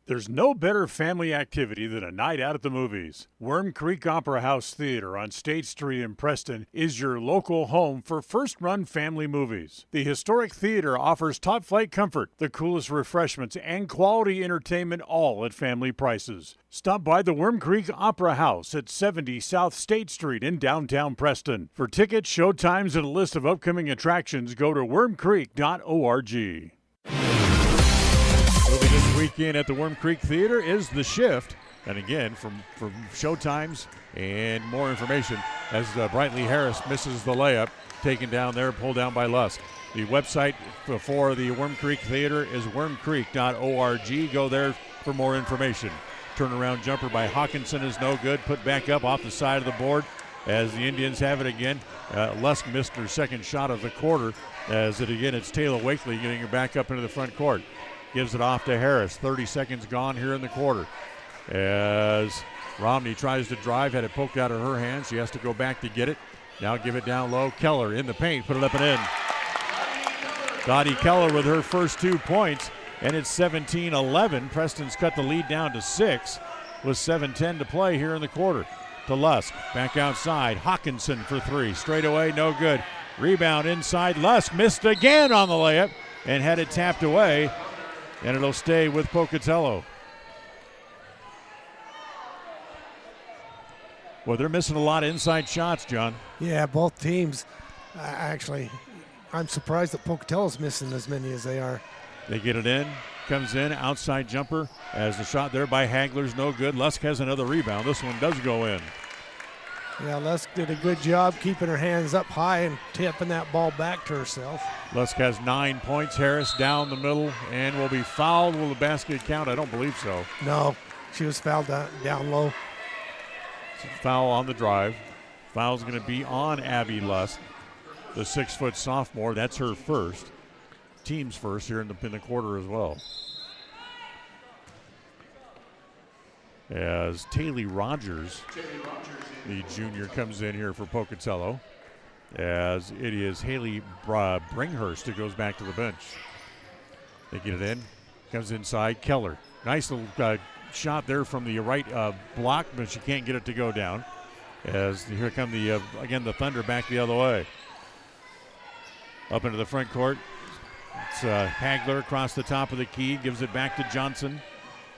There's no better family activity than a night out at the movies. Worm Creek Opera House Theater on State Street in Preston is your local home for first-run family movies. The historic theater offers top-flight comfort, the coolest refreshments, and quality entertainment, all at family prices. Stop by the Worm Creek Opera House at 70 South State Street in downtown Preston. For tickets, showtimes, and a list of upcoming attractions, go to wormcreek.org. Moving this weekend at the Worm Creek Theater is The Shift. And again, from showtimes and more information, as Brightly Harris misses the layup. taken down there, pulled down by Lusk. The website for the Worm Creek Theater is wormcreek.org. Go there for more information. Turnaround jumper by Hawkinson is no good. Put back up off the side of the board as the Indians have it again. Lusk missed her second shot of the quarter. It's Taylor Wakely getting her back up into the front court. Gives it off to Harris. 30 seconds gone here in the quarter. As Romney tries to drive, had it poked out of her hand. She has to go back to get it. Now give it down low. Keller in the paint, put it up and in. Dottie Keller with her first 2 points, and it's 17-11. Preston's cut the lead down to 6 with 7:10 to play here in the quarter. To Lusk, back outside. Hawkinson for 3. Straight away, no good. Rebound inside. Lusk missed again on the layup and had it tapped away, and it'll stay with Pocatello. Well, they're missing a lot of inside shots, John. Yeah, both teams. I'm surprised that Pocatello's missing as many as they are. They get it in. Comes in, outside jumper. As the shot there by Hagler's no good. Lusk has another rebound. This one does go in. Yeah, Lusk did a good job keeping her hands up high and tipping that ball back to herself. Lusk has 9 points. Harris down the middle and will be fouled. Will the basket count? I don't believe so. No, she was fouled down low. Foul on the drive. Foul's going to be on Abby Lusk, the 6-foot sophomore. That's her first. Team's first here in the quarter as well. As Taylor Rogers, the junior, comes in here for Pocatello. As it is Haley Bringhurst who goes back to the bench. They get it in. Comes inside. Keller. Nice little shot there from the right block, but she can't get it to go down. As here come again the Thunder back the other way. Up into the front court. It's Hagler across the top of the key. Gives it back to Johnson.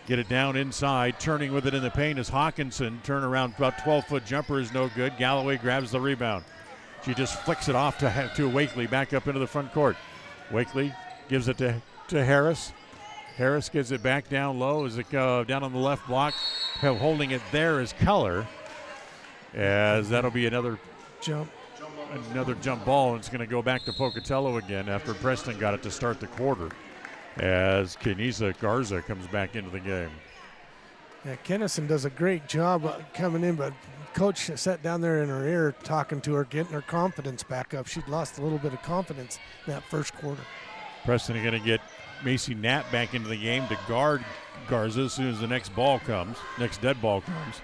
Get it down inside. Turning with it in the paint is Hawkinson. Turn around, about 12-foot jumper is no good. Galloway grabs the rebound. She just flicks it off to Wakely back up into the front court. Wakely gives it to Harris. Harris gives it back down low as it down on the left block. Holding it there is Keller. As that'll be another jump ball, and it's going to go back to Pocatello again after Preston got it to start the quarter. As Kenisa Garza comes back into the game. Yeah, Kennison does a great job coming in, but Coach sat down there in her ear talking to her, getting her confidence back up. She'd lost a little bit of confidence in that first quarter. Preston are going to get Macy Knapp back into the game to guard Garza as soon as the next dead ball comes.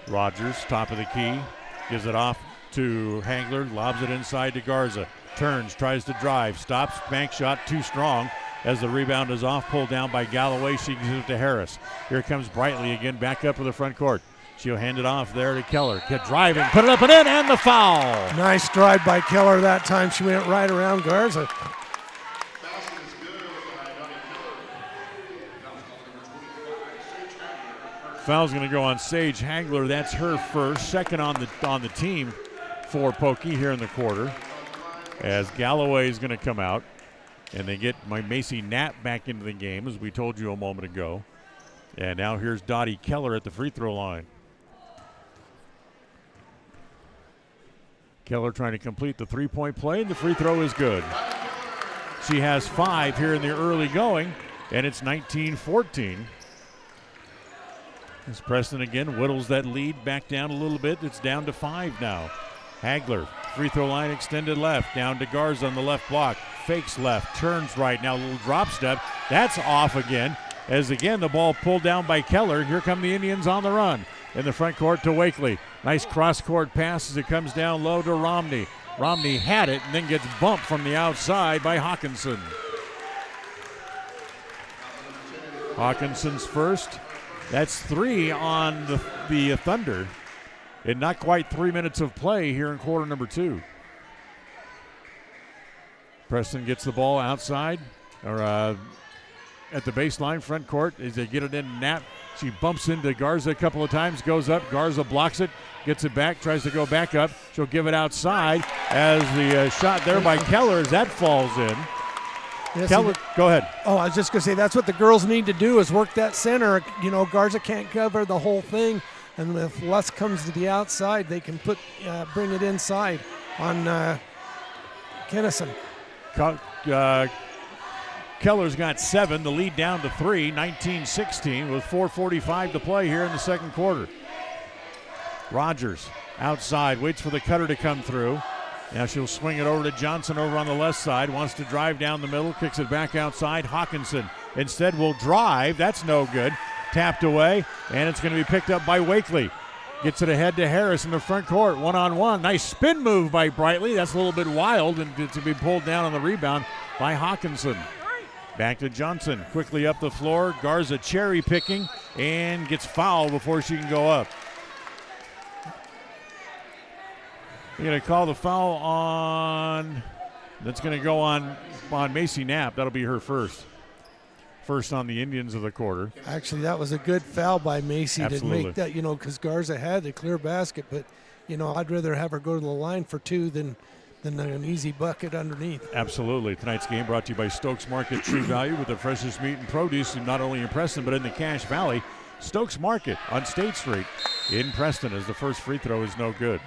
Rogers, top of the key, gives it off to Hagler, lobs it inside to Garza. Turns, tries to drive, stops, bank shot, too strong. As the rebound is off, pulled down by Galloway, she gives it to Harris. Here comes Brightly again, back up to the front court. She'll hand it off there to Keller. Get driving, put it up and in, and the foul. Nice drive by Keller that time. She went right around Garza. Foul's going to go on Sage Hagler. That's her first, second on the team for Pokey here in the quarter. As Galloway is going to come out, and they get Macy Knapp back into the game, as we told you a moment ago. And now here's Dottie Keller at the free throw line. Keller trying to complete the three-point play, and the free throw is good. She has 5 here in the early going, and it's 19-14. As Preston again whittles that lead back down a little bit. It's down to 5 now. Hagler, free throw line extended left, down to Garza on the left block. Fakes left, turns right. Now a little drop step. That's off again. As again the ball pulled down by Keller. Here come the Indians on the run. In the front court to Wakely. Nice cross-court pass as it comes down low to Romney. Romney had it and then gets bumped from the outside by Hawkinson. Hawkinson's first. That's 3 on the Thunder. In not quite 3 minutes of play here in quarter number 2. Preston gets the ball outside, or at the baseline, front court, as they get it in. Knapp, she bumps into Garza a couple of times, goes up. Garza blocks it, gets it back, tries to go back up. She'll give it outside as the shot there by Keller, as that falls in. Yes, Keller, go ahead. Oh, I was just going to say, that's what the girls need to do, is work that center. You know, Garza can't cover the whole thing. And if Lusk comes to the outside, they can bring it inside on Kennison. Keller's got 7, the lead down to 3, 19-16 with 4:45 to play here in the second quarter. Rogers outside, waits for the cutter to come through. Now she'll swing it over to Johnson over on the left side, wants to drive down the middle, kicks it back outside. Hawkinson instead will drive, that's no good. Tapped away, and it's going to be picked up by Wakely. Gets it ahead to Harris in the front court, one-on-one. Nice spin move by Brightly, that's a little bit wild, and to be pulled down on the rebound by Hawkinson. Back to Johnson, quickly up the floor. Garza cherry picking and gets fouled before she can go up. They're going to call the foul on, that's going to go on Macy Knapp. That'll be her first. First on the Indians of the quarter. Actually, that was a good foul by Macy. Absolutely. To make that, because Garza had the clear basket, but, I'd rather have her go to the line for 2 than an easy bucket underneath. Absolutely. Tonight's game brought to you by Stokes Market True Value with the freshest meat and produce, not only in Preston but in the Cache Valley. Stokes Market on State Street in Preston, as the first free throw is no good.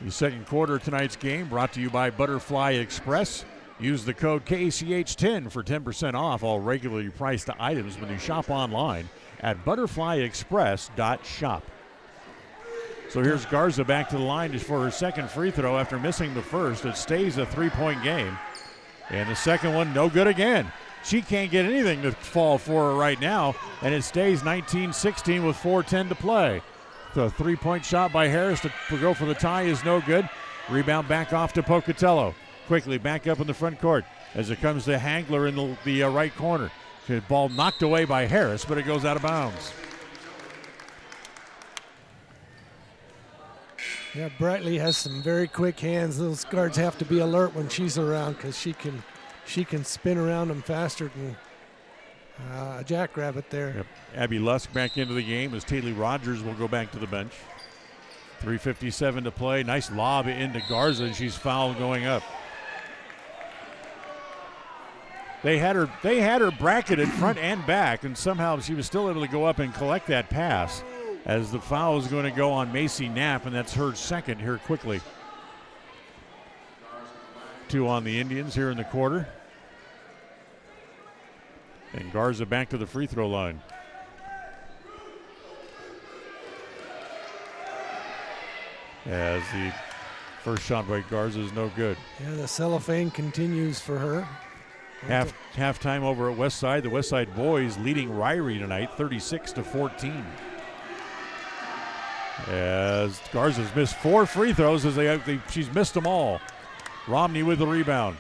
The second quarter of tonight's game brought to you by Butterfly Express. Use the code KACH10 for 10% off all regularly priced items when you shop online at butterflyexpress.shop. So here's Garza back to the line just for her second free throw after missing the first. It stays a 3-point game. And the second one, no good again. She can't get anything to fall for her right now, and it stays 19-16 with 4:10 to play. The 3-point shot by Harris to go for the tie is no good. Rebound back off to Pocatello. Quickly back up in the front court as it comes to Hangler in the right corner. The ball knocked away by Harris, but it goes out of bounds. Yeah, Brightly has some very quick hands. Those guards have to be alert when she's around because she can spin around them faster than a jackrabbit there. Yep. Abby Lusk back into the game as Taylor Rogers will go back to the bench. 3:57 to play. Nice lob into Garza, and she's fouled going up. They had her bracketed front and back, and somehow she was still able to go up and collect that pass, as the foul is going to go on Macy Knapp, and that's her second here quickly. 2 on the Indians here in the quarter. And Garza back to the free throw line. As the first shot by Garza is no good. Yeah, the cellophane continues for her. Halftime over at Westside. The Westside boys leading Ryrie tonight, 36-14. As Garza's missed 4 free throws, she's missed them all. Romney with the rebound.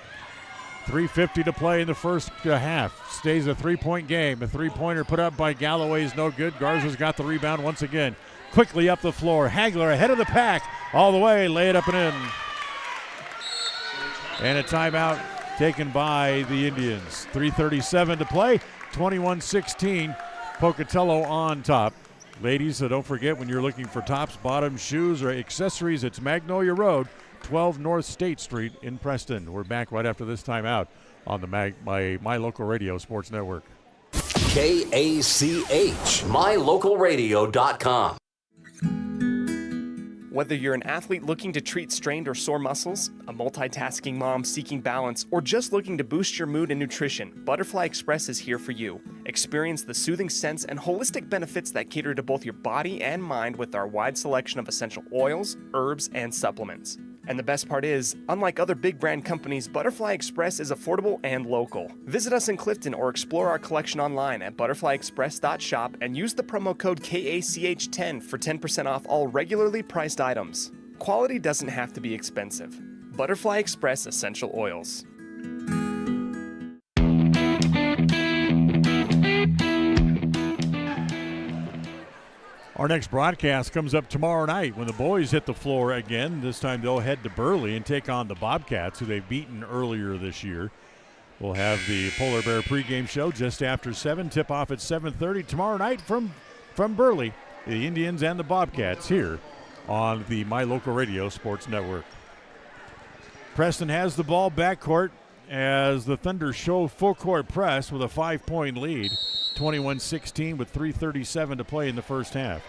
3:50 to play in the first half. Stays a 3-point game. A 3-pointer put up by Galloway is no good. Garza's got the rebound once again. Quickly up the floor. Hagler ahead of the pack. All the way. Lay it up and in. And a timeout taken by the Indians. 3:37 to play. 21-16. Pocatello on top. Ladies, so don't forget, when you're looking for tops, bottoms, shoes, or accessories, it's Magnolia Road, 12 North State Street in Preston. We're back right after this timeout on the My Local Radio Sports Network. KACH, mylocalradio.com. Whether you're an athlete looking to treat strained or sore muscles, a multitasking mom seeking balance, or just looking to boost your mood and nutrition, Butterfly Express is here for you. Experience the soothing scents and holistic benefits that cater to both your body and mind with our wide selection of essential oils, herbs, and supplements. And the best part is, unlike other big brand companies, Butterfly Express is affordable and local. Visit us in Clifton or explore our collection online at butterflyexpress.shop and use the promo code KACH10 for 10% off all regularly priced items. Quality doesn't have to be expensive. Butterfly Express Essential Oils. Our next broadcast comes up tomorrow night when the boys hit the floor again. This time they'll head to Burley and take on the Bobcats, who they've beaten earlier this year. We'll have the Polar Bear pregame show just after 7. Tip-off at 7:30 tomorrow night from Burley, the Indians and the Bobcats here on the My Local Radio Sports Network. Preston has the ball backcourt as the Thunder show full-court press with a 5-point lead. 21-16 with 3:37 to play in the first half.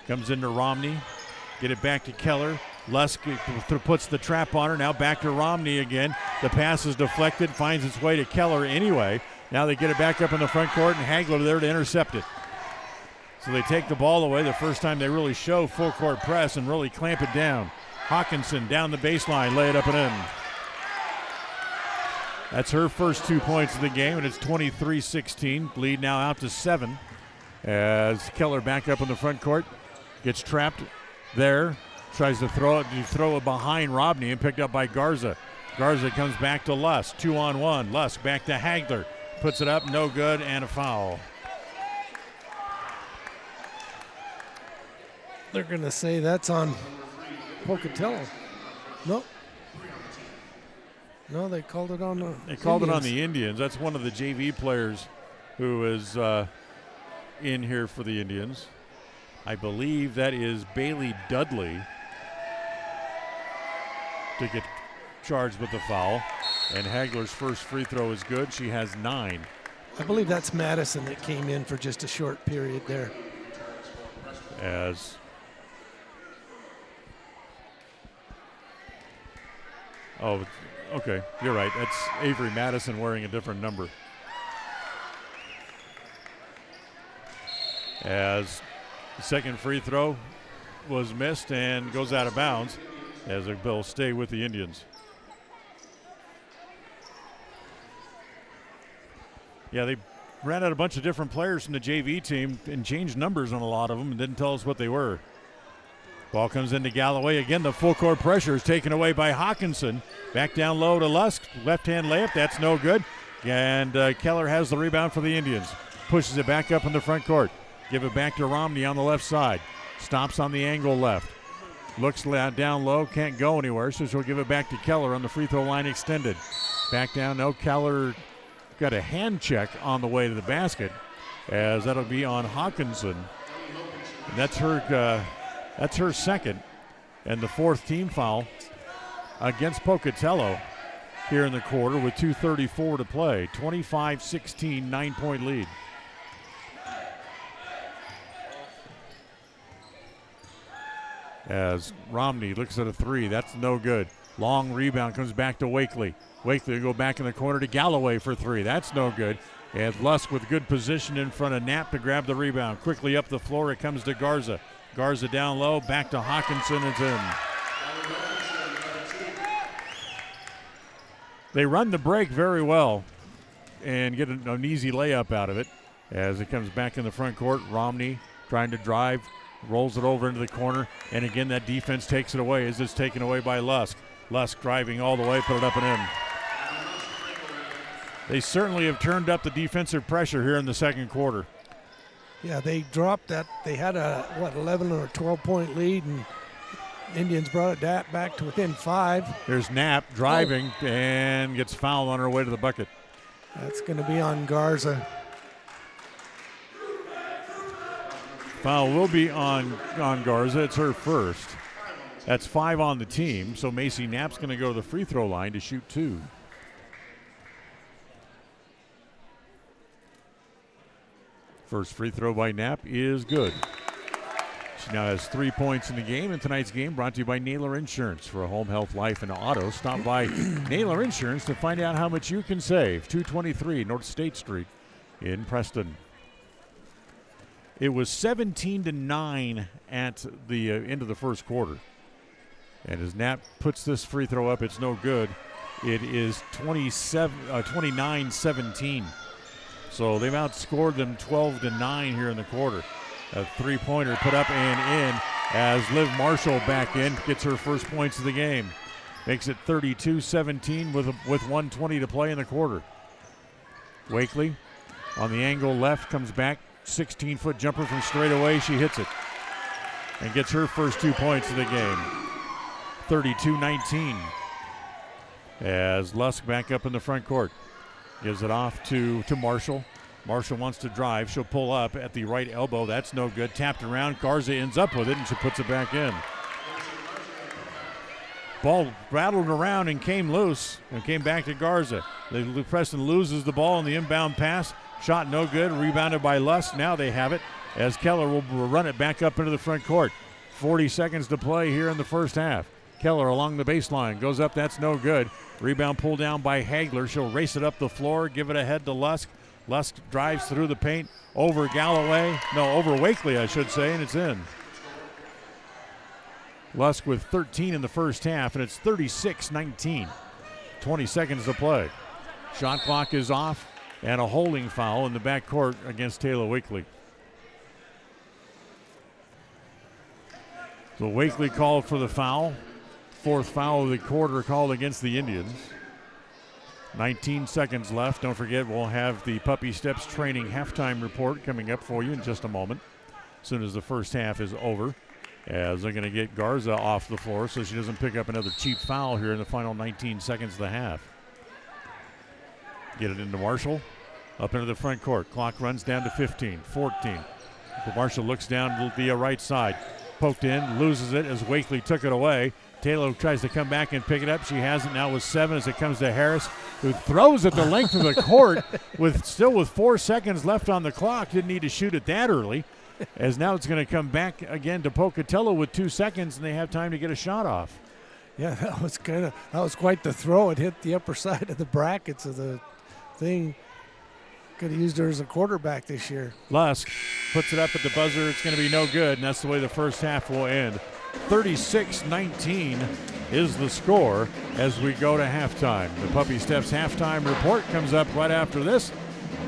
Comes into Romney. Get it back to Keller. Lusk puts the trap on her. Now back to Romney again. The pass is deflected, finds its way to Keller anyway. Now they get it back up in the front court, and Hagler there to intercept it. So they take the ball away the first time they really show full court press and really clamp it down. Hawkinson down the baseline, lay it up and in. That's her first 2 points of the game, and it's 23-16. Lead now out to 7 as Keller back up in the front court. Gets trapped there. Tries to throw it behind Romney and picked up by Garza. Garza comes back to Lusk. 2-on-1. Lusk back to Hagler. Puts it up, no good, and a foul. They're going to say that's on Pocatello. No. No, they called it on the They called it on the Indians. That's one of the JV players who is in here for the Indians. I believe that is Bailey Dudley to get charged with the foul. And Hagler's first free throw is good. She has 9. I believe that's Madison that came in for just a short period there. Oh, okay. You're right. That's Avery Madison wearing a different number. As the second free throw was missed and goes out of bounds as they'll stay with the Indians. Yeah, they ran out a bunch of different players from the JV team and changed numbers on a lot of them and didn't tell us what they were. Ball comes into Galloway. Again, the full court pressure is taken away by Hawkinson. Back down low to Lusk. Left-hand layup. That's no good. And Keller has the rebound for the Indians. Pushes it back up in the front court. Give it back to Romney on the left side. Stops on the angle left. Looks down low. Can't go anywhere, so she'll give it back to Keller on the free throw line extended. Back down. No, Keller got a hand check on the way to the basket, as that'll be on Hawkinson. And that's her second and the fourth team foul against Pocatello here in the quarter with 2:34 to play. 25-16, 9-point lead. As Romney looks at a three, that's no good. Long rebound comes back to Wakely. Wakely will go back in the corner to Galloway for three. That's no good. And Lusk with good position in front of Knapp to grab the rebound. Quickly up the floor, it comes to Garza. Garza down low, back to Hawkinson, it's in. They run the break very well and get an easy layup out of it. As it comes back in the front court, Romney trying to drive, rolls it over into the corner, and again that defense takes it away as it's taken away by Lusk. Lusk driving all the way, put it up and in. They certainly have turned up the defensive pressure here in the second quarter. Yeah, they dropped that. They had a, 11 or 12-point lead, and Indians brought it back to within 5. There's Knapp driving and gets fouled on her way to the bucket. That's going to be on Garza. Foul will be on Garza. It's her first. That's 5 on the team, so Macy Knapp's going to go to the free throw line to shoot 2. First free throw by Knapp is good. She now has 3 points in the game, and tonight's game brought to you by Naylor Insurance. For home, health, life, and auto, stop by Naylor Insurance to find out how much you can save. 223 North State Street in Preston. It was 17-9 at the end of the first quarter. And as Knapp puts this free throw up, it's no good. It is 29-17. So they've outscored them 12-9 here in the quarter. A three-pointer put up and in as Liv Marshall back in, gets her first points of the game. Makes it 32-17 with 1:20 to play in the quarter. Wakely on the angle left, comes back, 16-foot jumper from straight away. She hits it and gets her first 2 points of the game. 32-19 as Lusk back up in the front court. Gives it off to Marshall. Marshall wants to drive. She'll pull up at the right elbow. That's no good. Tapped around. Garza ends up with it, and she puts it back in. Ball rattled around and came loose and came back to Garza. Preston loses the ball on the inbound pass. Shot no good. Rebounded by Lusk. Now they have it as Keller will run it back up into the front court. 40 seconds to play here in the first half. Keller along the baseline. Goes up. That's no good. Rebound pulled down by Hagler. She'll race it up the floor. Give it ahead to Lusk. Lusk drives through the paint. Over Galloway. No, over Wakely, I should say, and it's in. Lusk with 13 in the first half, and it's 36-19. 20 seconds to play. Shot clock is off, and a holding foul in the backcourt against Taylor Wakely. So Wakely called for the foul. Fourth foul of the quarter called against the Indians. 19 seconds left. Don't forget, we'll have the Puppy Steps training halftime report coming up for you in just a moment, as soon as the first half is over, as they're going to get Garza off the floor so she doesn't pick up another cheap foul here in the final 19 seconds of the half. Get it into Marshall. Up into the front court. Clock runs down to 15, 14. Marshall looks down via right side. Poked in, loses it as Wakely took it away. Taylor tries to come back and pick it up. She has it now with 7 as it comes to Harris, who throws it the length of the court with 4 seconds left on the clock. Didn't need to shoot it that early, as now it's going to come back again to Pocatello with 2 seconds, and they have time to get a shot off. Yeah, that was quite the throw. It hit the upper side of the brackets of the thing. Could have used her as a quarterback this year. Lusk puts it up at the buzzer. It's going to be no good, and that's the way the first half will end. 36-19 is the score as we go to halftime. The Puppy Steps halftime report comes up right after this.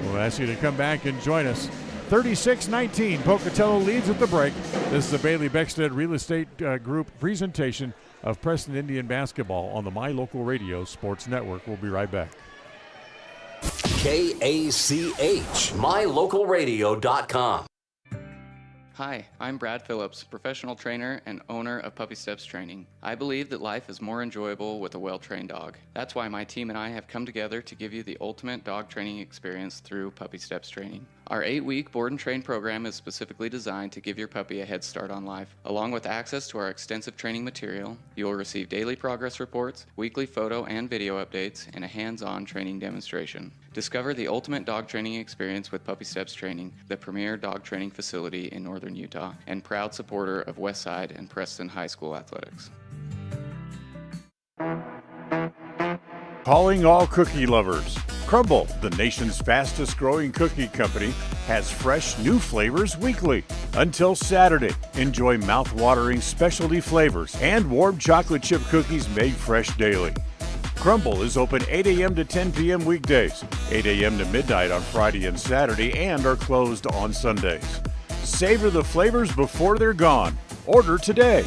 We'll ask you to come back and join us. 36-19, Pocatello leads at the break. This is the Bailey Beckstead Real Estate Group presentation of Preston Indian basketball on the My Local Radio Sports Network. We'll be right back. KACH, MyLocalRadio.com. Hi, I'm Brad Phillips, professional trainer and owner of Puppy Steps Training. I believe that life is more enjoyable with a well-trained dog. That's why my team and I have come together to give you the ultimate dog training experience through Puppy Steps Training. Our 8-week board and train program is specifically designed to give your puppy a head start on life. Along with access to our extensive training material, you will receive daily progress reports, weekly photo and video updates, and a hands-on training demonstration. Discover the ultimate dog training experience with Puppy Steps Training, the premier dog training facility in northern Utah, and proud supporter of Westside and Preston High School athletics. Calling all cookie lovers. Crumble, the nation's fastest growing cookie company, has fresh new flavors weekly. Until Saturday, enjoy mouth-watering specialty flavors and warm chocolate chip cookies made fresh daily. Crumble is open 8 a.m. to 10 p.m. weekdays, 8 a.m. to midnight on Friday and Saturday, and are closed on Sundays. Savor the flavors before they're gone. Order today.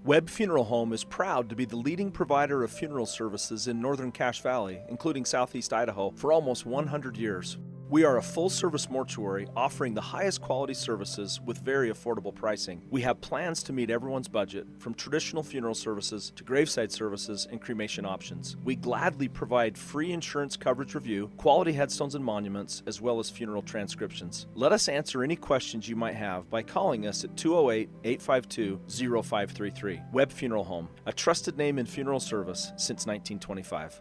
Webb Funeral Home is proud to be the leading provider of funeral services in northern Cache Valley, including southeast Idaho, for almost 100 years. We are a full-service mortuary offering the highest quality services with very affordable pricing. We have plans to meet everyone's budget, from traditional funeral services to graveside services and cremation options. We gladly provide free insurance coverage review, quality headstones and monuments, as well as funeral transcriptions. Let us answer any questions you might have by calling us at 208-852-0533. Webb Funeral Home, a trusted name in funeral service since 1925.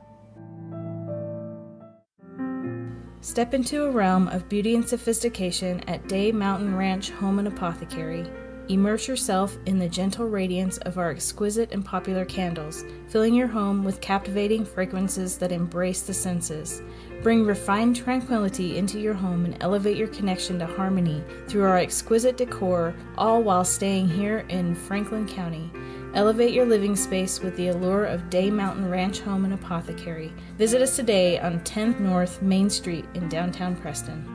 Step into a realm of beauty and sophistication at Day Mountain Ranch Home and Apothecary. Immerse yourself in the gentle radiance of our exquisite and popular candles, filling your home with captivating fragrances that embrace the senses. Bring refined tranquility into your home and elevate your connection to harmony through our exquisite decor, all while staying here in Franklin County. Elevate your living space with the allure of Day Mountain Ranch Home and Apothecary. Visit us today on 10th North Main Street in downtown Preston.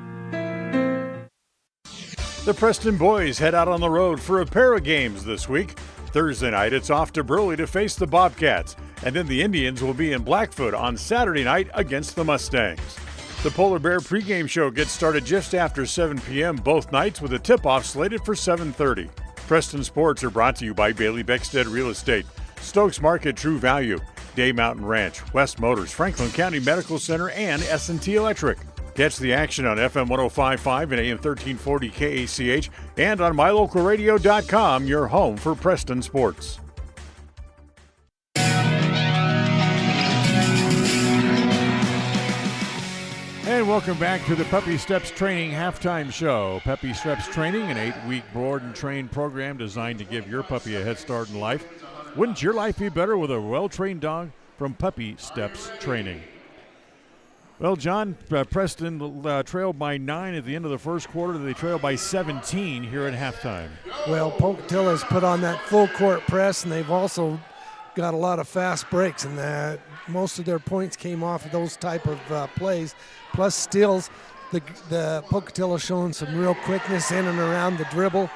The Preston boys head out on the road for a pair of games this week. Thursday night, it's off to Burley to face the Bobcats, and then the Indians will be in Blackfoot on Saturday night against the Mustangs. The Polar Bear pregame show gets started just after 7 p.m. both nights with a tip-off slated for 7:30. Preston Sports are brought to you by Bailey Beckstead Real Estate, Stokes Market True Value, Day Mountain Ranch, West Motors, Franklin County Medical Center, and S&T Electric. Catch the action on FM 105.5 and AM 1340 KACH and on MyLocalRadio.com, your home for Preston Sports. And welcome back to the Puppy Steps Training Halftime Show. Puppy Steps Training, an 8-week board and train program designed to give your puppy a head start in life. Wouldn't your life be better with a well-trained dog from Puppy Steps Training? Well, John, Preston trailed by 9 at the end of the first quarter. They trailed by 17 here at halftime. Well, Pocatello's put on that full court press, and they've also got a lot of fast breaks, and most of their points came off of those type of plays, plus steals. The Pocatello showing some real quickness in and around the dribble,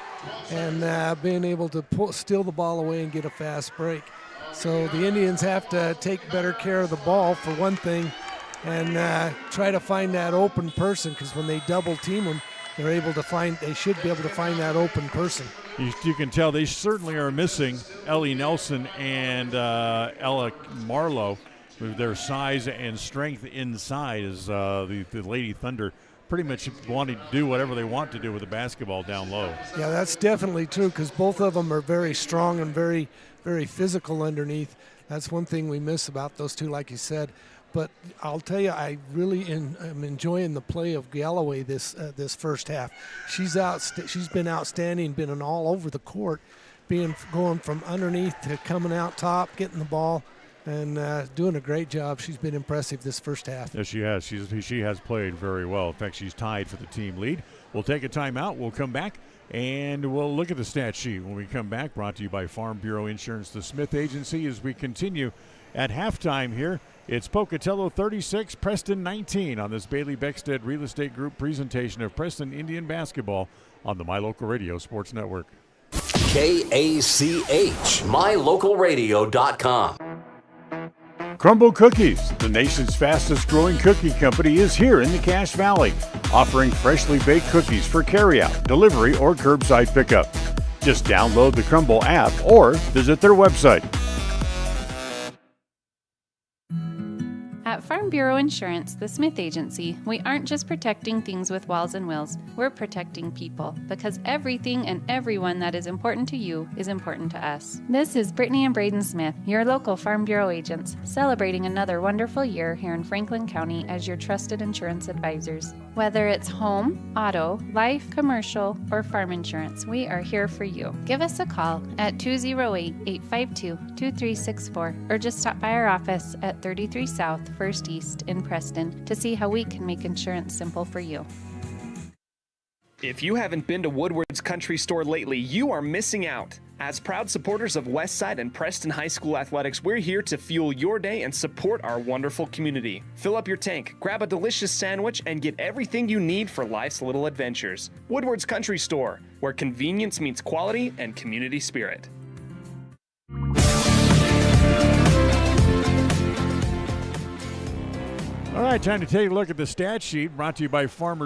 and being able to steal the ball away and get a fast break. So the Indians have to take better care of the ball, for one thing, and try to find that open person, because when they double team them, they should be able to find that open person. You can tell they certainly are missing Ellie Nelson and Ella Marlowe with their size and strength inside, as the Lady Thunder pretty much wanting to do whatever they want to do with the basketball down low. Yeah, that's definitely true, because both of them are very strong and very, very physical underneath. That's one thing we miss about those two, like you said. But I'll tell you, I really am enjoying the play of Galloway this first half. She's been outstanding, been all over the court, going from underneath to coming out top, getting the ball, and doing a great job. She's been impressive this first half. Yes, she has. She has played very well. In fact, she's tied for the team lead. We'll take a timeout. We'll come back, and we'll look at the stat sheet when we come back. Brought to you by Farm Bureau Insurance, the Smith Agency, as we continue at halftime here. It's Pocatello 36, Preston 19 on this Bailey Beckstead Real Estate Group presentation of Preston Indian basketball on the My Local Radio Sports Network. KACH, MyLocalRadio.com. Crumble Cookies, the nation's fastest growing cookie company, is here in the Cache Valley, offering freshly baked cookies for carryout, delivery, or curbside pickup. Just download the Crumble app or visit their website. At Farm Bureau Insurance, the Smith Agency, we aren't just protecting things with walls and wills, we're protecting people, because everything and everyone that is important to you is important to us. This is Brittany and Braden Smith, your local Farm Bureau agents, celebrating another wonderful year here in Franklin County as your trusted insurance advisors. Whether it's home, auto, life, commercial, or farm insurance, we are here for you. Give us a call at 208-852-2364 or just stop by our office at 33 South 1st East in Preston to see how we can make insurance simple for you. If you haven't been to Woodward's Country Store lately, you are missing out. As proud supporters of Westside and Preston High School athletics, we're here to fuel your day and support our wonderful community. Fill up your tank, grab a delicious sandwich, and get everything you need for life's little adventures. Woodward's Country Store, where convenience meets quality and community spirit. All right, time to take a look at the stat sheet brought to you by Farm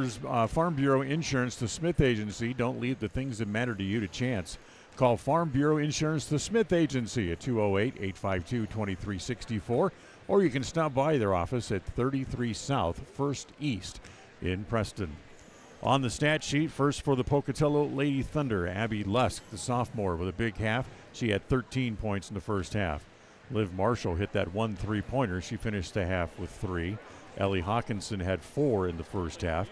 Bureau Insurance, the Smith Agency. Don't leave the things that matter to you to chance. Call Farm Bureau Insurance, the Smith Agency at 208-852-2364, or you can stop by their office at 33 South 1st East in Preston. On the stat sheet, first for the Pocatello Lady Thunder, Abby Lusk, the sophomore, with a big half. She had 13 points in the first half. Liv Marshall hit that 1 3-pointer. She finished the half with 3. Ellie Hawkinson had 4 in the first half.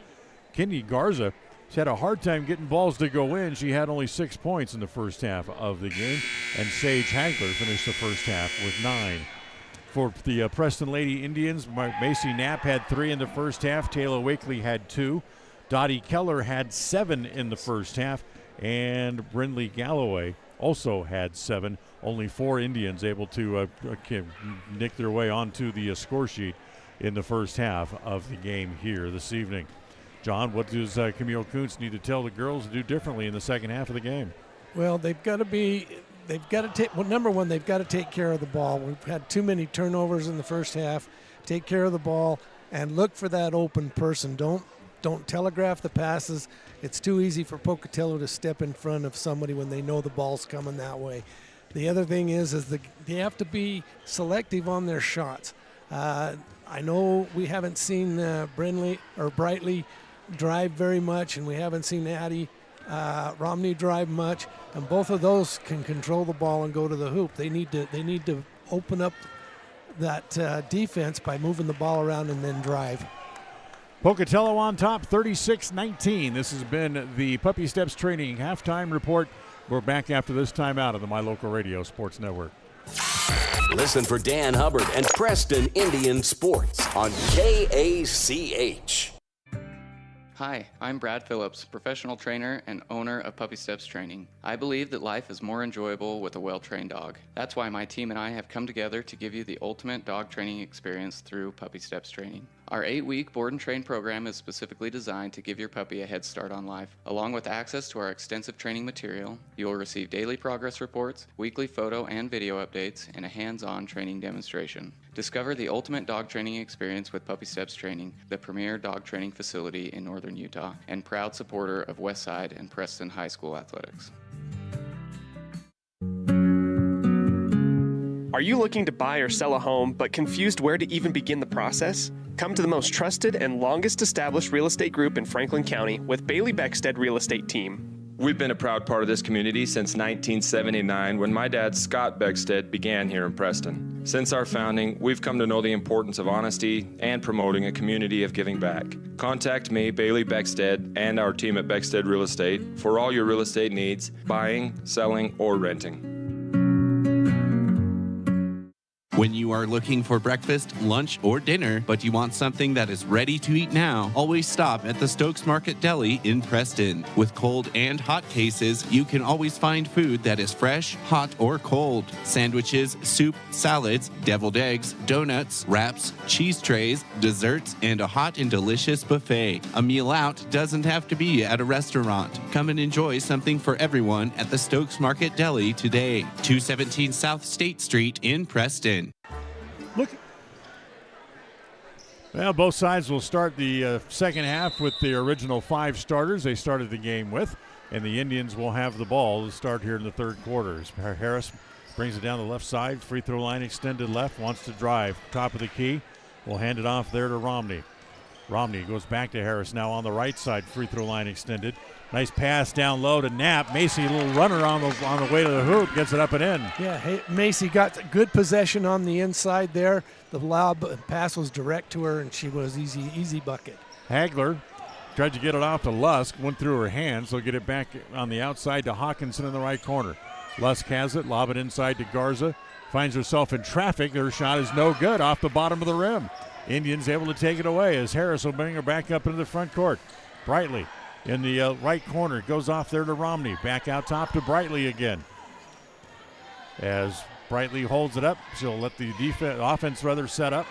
Kenny Garza, she had a hard time getting balls to go in. She had only 6 points in the first half of the game. And Sage Hagler finished the first half with 9. For the Preston Lady Indians, Macy Knapp had 3 in the first half. Taylor Wakely had 2. Dottie Keller had 7 in the first half. And Brindley Galloway also had 7. Only 4 Indians able to nick their way onto the score sheet in the first half of the game here this evening. John, what does Camille Kuntz need to tell the girls to do differently in the second half of the game? Well, they've got to take, number one, they've got to take care of the ball. We've had too many turnovers in the first half. Take care of the ball and look for that open person. Don't telegraph the passes. It's too easy for Pocatello to step in front of somebody when they know the ball's coming that way. The other thing is they have to be selective on their shots. I know we haven't seen Brightly drive very much, and we haven't seen Addie Romney drive much, and both of those can control the ball and go to the hoop. They need to open up that defense by moving the ball around and then drive. Pocatello on top, 36-19. This has been the Puppy Steps Training halftime report. We're back after this timeout of the My Local Radio Sports Network. Listen for Dan Hubbard and Preston Indian Sports on KACH. Hi, I'm Brad Phillips, professional trainer and owner of Puppy Steps Training. I believe that life is more enjoyable with a well-trained dog. That's why my team and I have come together to give you the ultimate dog training experience through Puppy Steps Training. Our 8-week board and train program is specifically designed to give your puppy a head start on life. Along with access to our extensive training material, you will receive daily progress reports, weekly photo and video updates, and a hands-on training demonstration. Discover the ultimate dog training experience with Puppy Steps Training, the premier dog training facility in northern Utah, and proud supporter of Westside and Preston High School athletics. Are you looking to buy or sell a home but confused where to even begin the process? Come to the most trusted and longest established real estate group in Franklin County with Bailey Beckstead Real Estate Team. We've been a proud part of this community since 1979 when my dad, Scott Beckstead, began here in Preston. Since our founding, we've come to know the importance of honesty and promoting a community of giving back. Contact me, Bailey Beckstead, and our team at Beckstead Real Estate for all your real estate needs, buying, selling, or renting. When you are looking for breakfast, lunch, or dinner, but you want something that is ready to eat now, always stop at the Stokes Market Deli in Preston. With cold and hot cases, you can always find food that is fresh, hot, or cold. Sandwiches, soup, salads, deviled eggs, donuts, wraps, cheese trays, desserts, and a hot and delicious buffet. A meal out doesn't have to be at a restaurant. Come and enjoy something for everyone at the Stokes Market Deli today. 217 South State Street in Preston. Well, both sides will start the second half with the original 5 starters they started the game with, and the Indians will have the ball to start here in the third quarter. Harris brings it down the left side, free throw line extended left, wants to drive, top of the key, will hand it off there to Romney. Romney goes back to Harris, now on the right side, free throw line extended. Nice pass down low to Knapp. Macy, a little runner on the way to the hoop, gets it up and in. Yeah, Macy got good possession on the inside there. The lob pass was direct to her, and she was easy bucket. Hagler tried to get it off to Lusk, went through her hands. They'll get it back on the outside to Hawkinson in the right corner. Lusk has it, lob it inside to Garza. Finds herself in traffic. Her shot is no good off the bottom of the rim. Indians able to take it away as Harris will bring her back up into the front court. Brightly in the right corner. Goes off there to Romney. Back out top to Brightly again. As Brightly holds it up, she'll let the offense set up.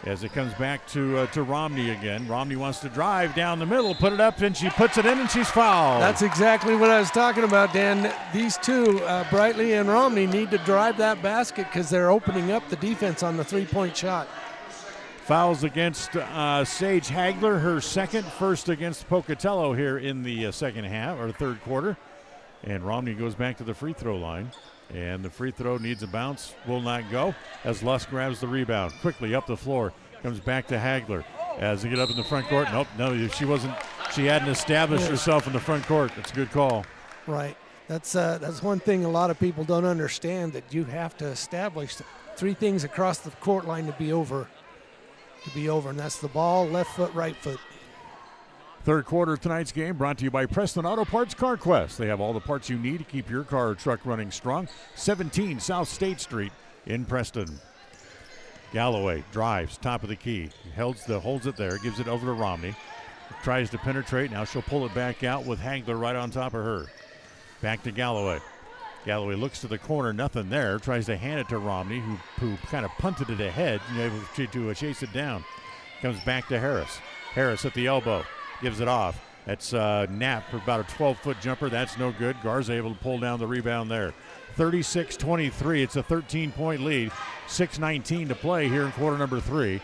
As it comes back to Romney again. Romney wants to drive down the middle, put it up, and she puts it in, and she's fouled. That's exactly what I was talking about, Dan. These two, Brightly and Romney, need to drive that basket because they're opening up the defense on the three-point shot. Fouls against Sage Hagler, her second, first against Pocatello here in the second half, or third quarter. And Romney goes back to the free throw line. And the free throw needs a bounce, will not go, as Lusk grabs the rebound. Quickly up the floor, comes back to Hagler. As they get up in the front court, she hadn't established herself in the front court. That's a good call. Right. That's one thing a lot of people don't understand, that you have to establish 3 things across the court line to be over, and that's the ball, left foot, right foot. Third quarter of tonight's game brought to you by Preston Auto Parts CarQuest. They have all the parts you need to keep your car or truck running strong. 17 South State Street in Preston. Galloway drives, top of the key. Holds it there, gives it over to Romney. Tries to penetrate. Now she'll pull it back out with Hagler right on top of her. Back to Galloway. Galloway looks to the corner, nothing there. Tries to hand it to Romney, who kind of punted it ahead, able to chase it down. Comes back to Harris. Harris at the elbow. Gives it off. That's Knapp for about a 12-foot jumper. That's no good. Garza able to pull down the rebound there. 36-23. It's a 13-point lead. 6:19 to play here in quarter number 3.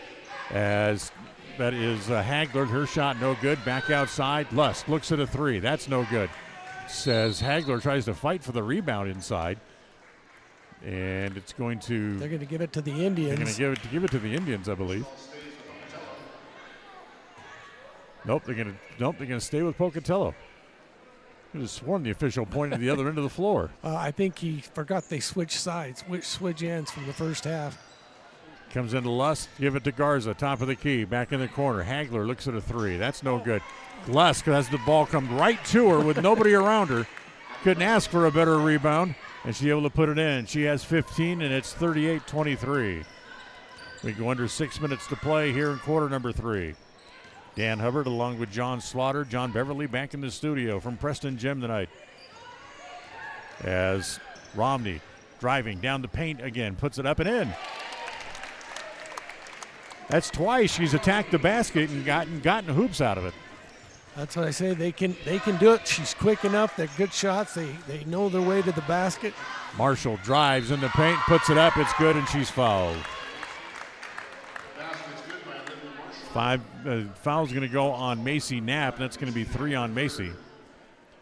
As that is Hagler. Her shot no good. Back outside. Lusk looks at a 3. That's no good. Says Hagler tries to fight for the rebound inside. And it's going to... They're going to give it to the Indians. They're going to give it to the Indians, I believe. Nope, they're gonna stay with Pocatello. Could have sworn the official pointed to the other end of the floor. I think he forgot they switched sides, switch ends from the first half. Comes into Lusk, give it to Garza, top of the key, back in the corner. Hagler looks at a three. That's no good. Lusk has the ball come right to her with nobody around her. Couldn't ask for a better rebound, and she's able to put it in. She has 15, and it's 38-23. We go under 6 minutes to play here in quarter number 3. Dan Hubbard along with John Slaughter. John Beverly back in the studio from Preston Gym tonight. As Romney driving down the paint again, puts it up and in. That's twice she's attacked the basket and gotten hoops out of it. That's what I say. They can do it. She's quick enough. They're good shots. They know their way to the basket. Marshall drives in the paint, puts it up. It's good, and she's fouled. 5 fouls going to go on Macy Knapp. That's going to be 3 on Macy.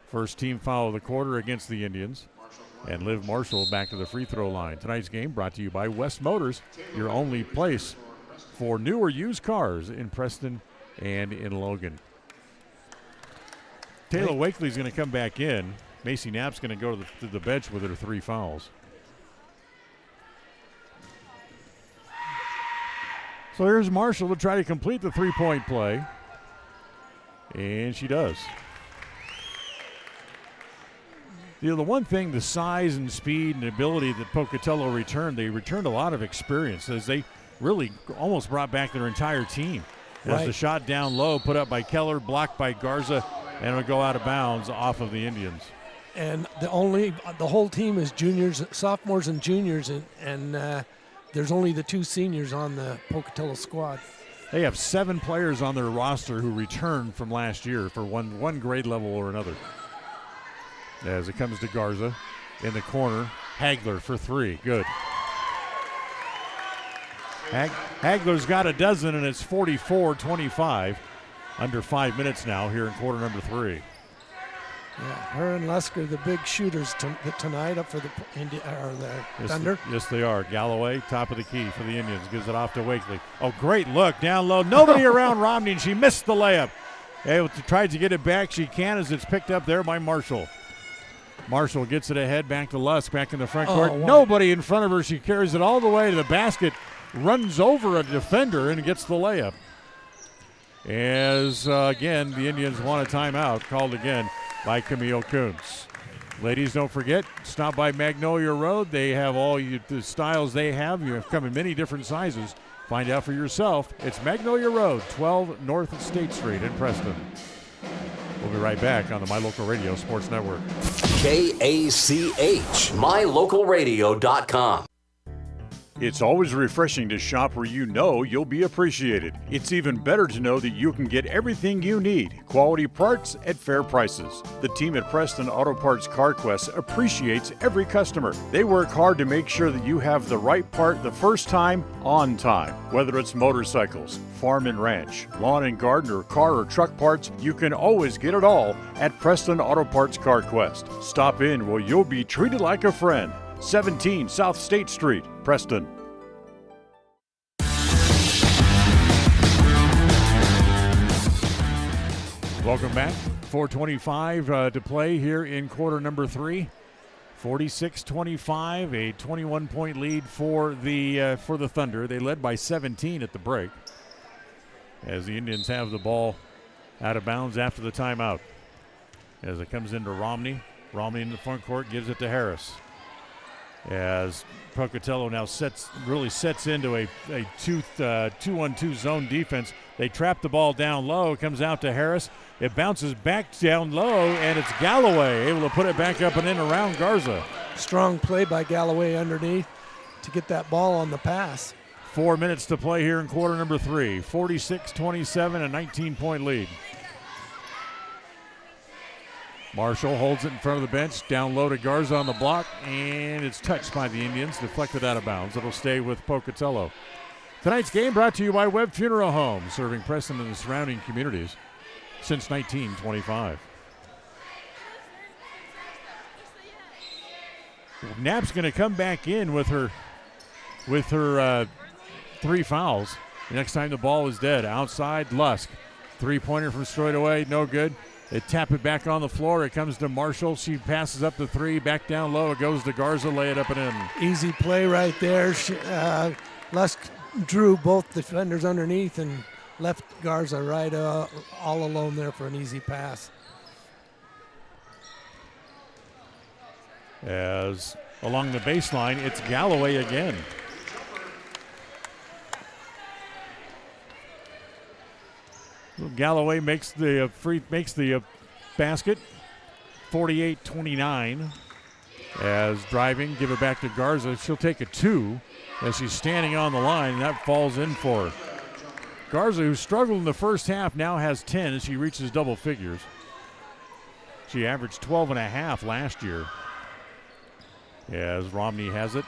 First team foul of the quarter against the Indians. And Liv Marshall back to the free throw line. Tonight's game brought to you by West Motors, your only place for new or used cars in Preston and in Logan. Taylor Wakely's going to come back in. Macy Knapp's going to go to the bench with her 3 fouls. So here's Marshall to try to complete the three-point play. And she does. You know, the one thing, the size and speed and ability that Pocatello returned, they returned a lot of experience as they really almost brought back their entire team. As the shot down low, put up by Keller, blocked by Garza, and it'll go out of bounds off of the Indians. And the whole team is juniors, sophomores and juniors, and there's only the 2 seniors on the Pocatello squad. They have 7 players on their roster who returned from last year for one grade level or another. As it comes to Garza in the corner, Hagler for 3, good. Hagler's got a dozen, and it's 44-25. Under 5 minutes now here in quarter number 3. Yeah, her and Lusk are the big shooters tonight up for the Thunder. Yes, they are. Galloway, top of the key for the Indians. Gives it off to Wakely. Oh, great look down low. Nobody around Romney, and she missed the layup. Tried to get it back. She can as it's picked up there by Marshall. Marshall gets it ahead, back to Lusk, back in the front court. Nobody in front of her. She carries it all the way to the basket, runs over a defender, and gets the layup. As, again, the Indians want a timeout called again by Camille Kuntz. Ladies, don't forget, stop by Magnolia Road. They have all the styles they have. You have come in many different sizes. Find out for yourself. It's Magnolia Road, 12 North State Street in Preston. We'll be right back on the My Local Radio Sports Network. KACH, MyLocalRadio.com. It's always refreshing to shop where you know you'll be appreciated. It's even better to know that you can get everything you need, quality parts at fair prices. The team at Preston Auto Parts CarQuest appreciates every customer. They work hard to make sure that you have the right part the first time, on time. Whether it's motorcycles, farm and ranch, lawn and garden, or car or truck parts, you can always get it all at Preston Auto Parts CarQuest. Stop in where you'll be treated like a friend. 17 South State Street, Preston. Welcome back. 4:25 to play here in quarter number 3. 46-25, a 21-point lead for the Thunder. They led by 17 at the break, as the Indians have the ball out of bounds after the timeout. As it comes into Romney. Romney in the front court gives it to Harris. As Pocatello now sets into a 2-1-2 zone defense. They trap the ball down low. It comes out to Harris. It bounces back down low, and it's Galloway able to put it back up and in around Garza. Strong play by Galloway underneath to get that ball on the pass. 4 minutes to play here in quarter number 3. 46-27, a 19-point lead. Marshall holds it in front of the bench, down low to Garza on the block, and it's touched by the Indians, deflected out of bounds. It'll stay with Pocatello. Tonight's game brought to you by Webb Funeral Home, serving Preston and the surrounding communities since 1925. Knapp's going to come back in with her 3 fouls. Next time the ball is dead. Outside, Lusk. Three-pointer from straight away, no good. They tap it back on the floor. It comes to Marshall. She passes up the 3, back down low. It goes to Garza, lay it up and in. Easy play right there. Lusk drew both defenders underneath and left Garza right all alone there for an easy pass. As along the baseline, it's Galloway again. Galloway makes the basket, 48-29. As driving, give it back to Garza. She'll take a 2 as she's standing on the line, and that falls in for her. Garza, who struggled in the first half, now has 10 as she reaches double figures. She averaged 12.5 last year. As Romney has it,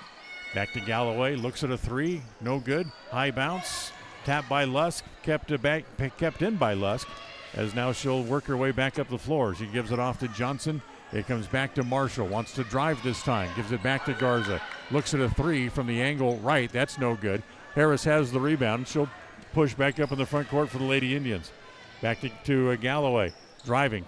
back to Galloway, looks at a 3, no good. High bounce, tapped by Lusk, kept in by Lusk, as now she'll work her way back up the floor. She gives it off to Johnson. It comes back to Marshall, wants to drive this time, gives it back to Garza. Looks at a 3 from the angle right, that's no good. Harris has the rebound. She'll push back up in the front court for the Lady Indians. Back to Galloway, driving,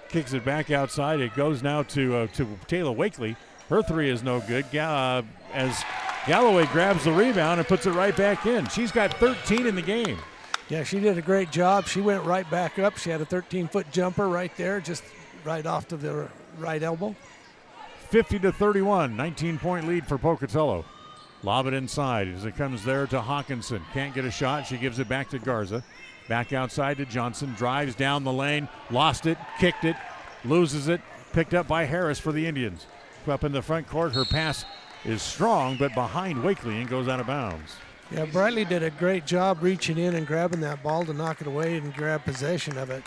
kicks it back outside. It goes now to Taylor Wakely. Her 3 is no good. As Galloway grabs the rebound and puts it right back in. She's got 13 in the game. Yeah, she did a great job. She went right back up. She had a 13-foot jumper right there, just right off to the right elbow. 50-31, 19-point lead for Pocatello. Lob it inside as it comes there to Hawkinson. Can't get a shot. She gives it back to Garza. Back outside to Johnson. Drives down the lane. Lost it. Kicked it. Loses it. Picked up by Harris for the Indians. Up in the front court. Her pass is strong, but behind Wakely and goes out of bounds. Yeah, Briley did a great job reaching in and grabbing that ball to knock it away and grab possession of it.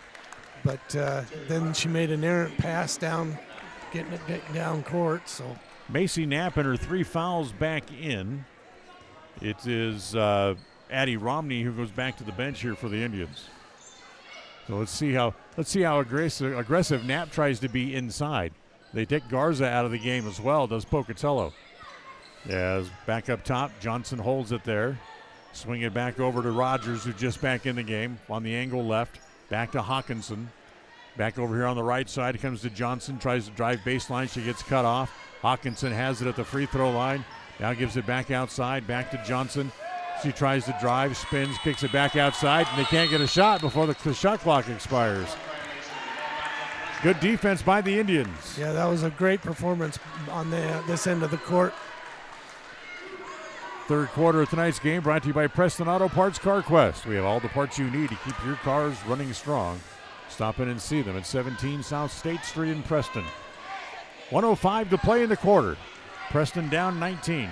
But then she made an errant pass down, getting it down court. So Macy Knapp and her 3 fouls back in. It is Addie Romney who goes back to the bench here for the Indians. So let's see how aggressive Knapp tries to be inside. They take Garza out of the game as well, does Pocatello. As back up top, Johnson holds it there. Swing it back over to Rogers, who's just back in the game on the angle left. Back to Hawkinson. Back over here on the right side. It comes to Johnson, tries to drive baseline. She gets cut off. Hawkinson has it at the free throw line. Now gives it back outside, back to Johnson. She tries to drive, spins, kicks it back outside, and they can't get a shot before the shot clock expires. Good defense by the Indians. Yeah, that was a great performance on this end of the court. Third quarter of tonight's game brought to you by Preston Auto Parts CarQuest. We have all the parts you need to keep your cars running strong. Stop in and see them at 17 South State Street in Preston. 1:05 to play in the quarter. Preston down 19.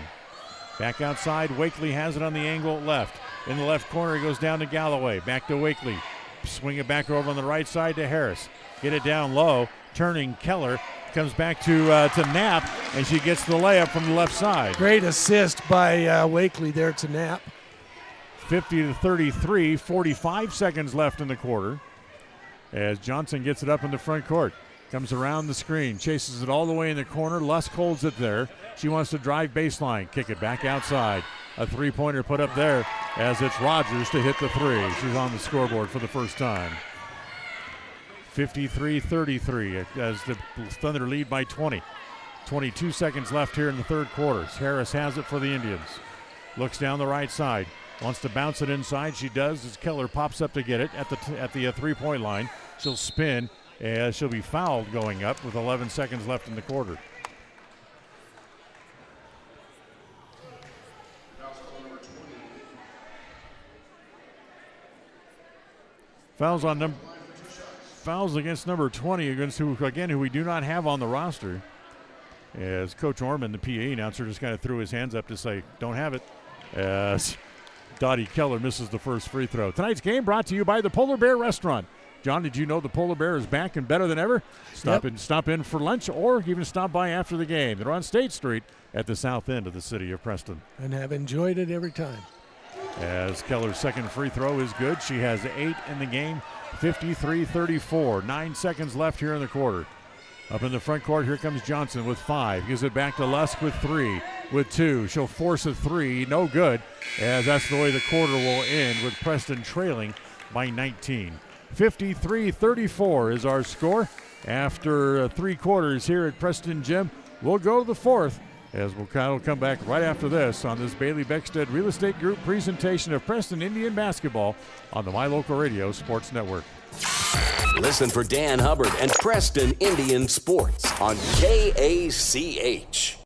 Back outside, Wakely has it on the angle left. In the left corner, he goes down to Galloway. Back to Wakely. Swing it back over on the right side to Harris. Get it down low. Turning Keller. Comes back to Knapp, and she gets the layup from the left side. Great assist by Wakely there to Knapp. 50-33, 45 seconds left in the quarter. As Johnson gets it up in the front court. Comes around the screen, chases it all the way in the corner. Lusk holds it there. She wants to drive baseline, kick it back outside. A three-pointer put up there as it's Rogers to hit the 3. She's on the scoreboard for the first time. 53-33 as the Thunder lead by 20. 22 seconds left here in the third quarter. Harris has it for the Indians. Looks down the right side. Wants to bounce it inside. She does as Keller pops up to get it at the three-point line. She'll spin as she'll be fouled going up with 11 seconds left in the quarter. Fouls against number 20 against who we do not have on the roster. As Coach Orman, the PA announcer, just kind of threw his hands up to say, don't have it. As Dottie Keller misses the first free throw. Tonight's game brought to you by the Polar Bear Restaurant. John, did you know the Polar Bear is back and better than ever? Stop in for lunch or even stop by after the game. They're on State Street at the south end of the city of Preston. And have enjoyed it every time. As Keller's second free throw is good. She has 8 in the game. 53-34. 9 seconds left here in the quarter. Up in the front court, here comes Johnson with 5. Gives it back to Lusk with 3. With 2. She'll force a 3. No good. As that's the way the quarter will end with Preston trailing by 19. 53-34 is our score. After 3 quarters here at Preston Gym, we'll go to the fourth. as we'll come back right after this on this Bailey Beckstead Real Estate Group presentation of Preston Indian basketball on the My Local Radio Sports Network. Listen for Dan Hubbard and Preston Indian Sports on KACH.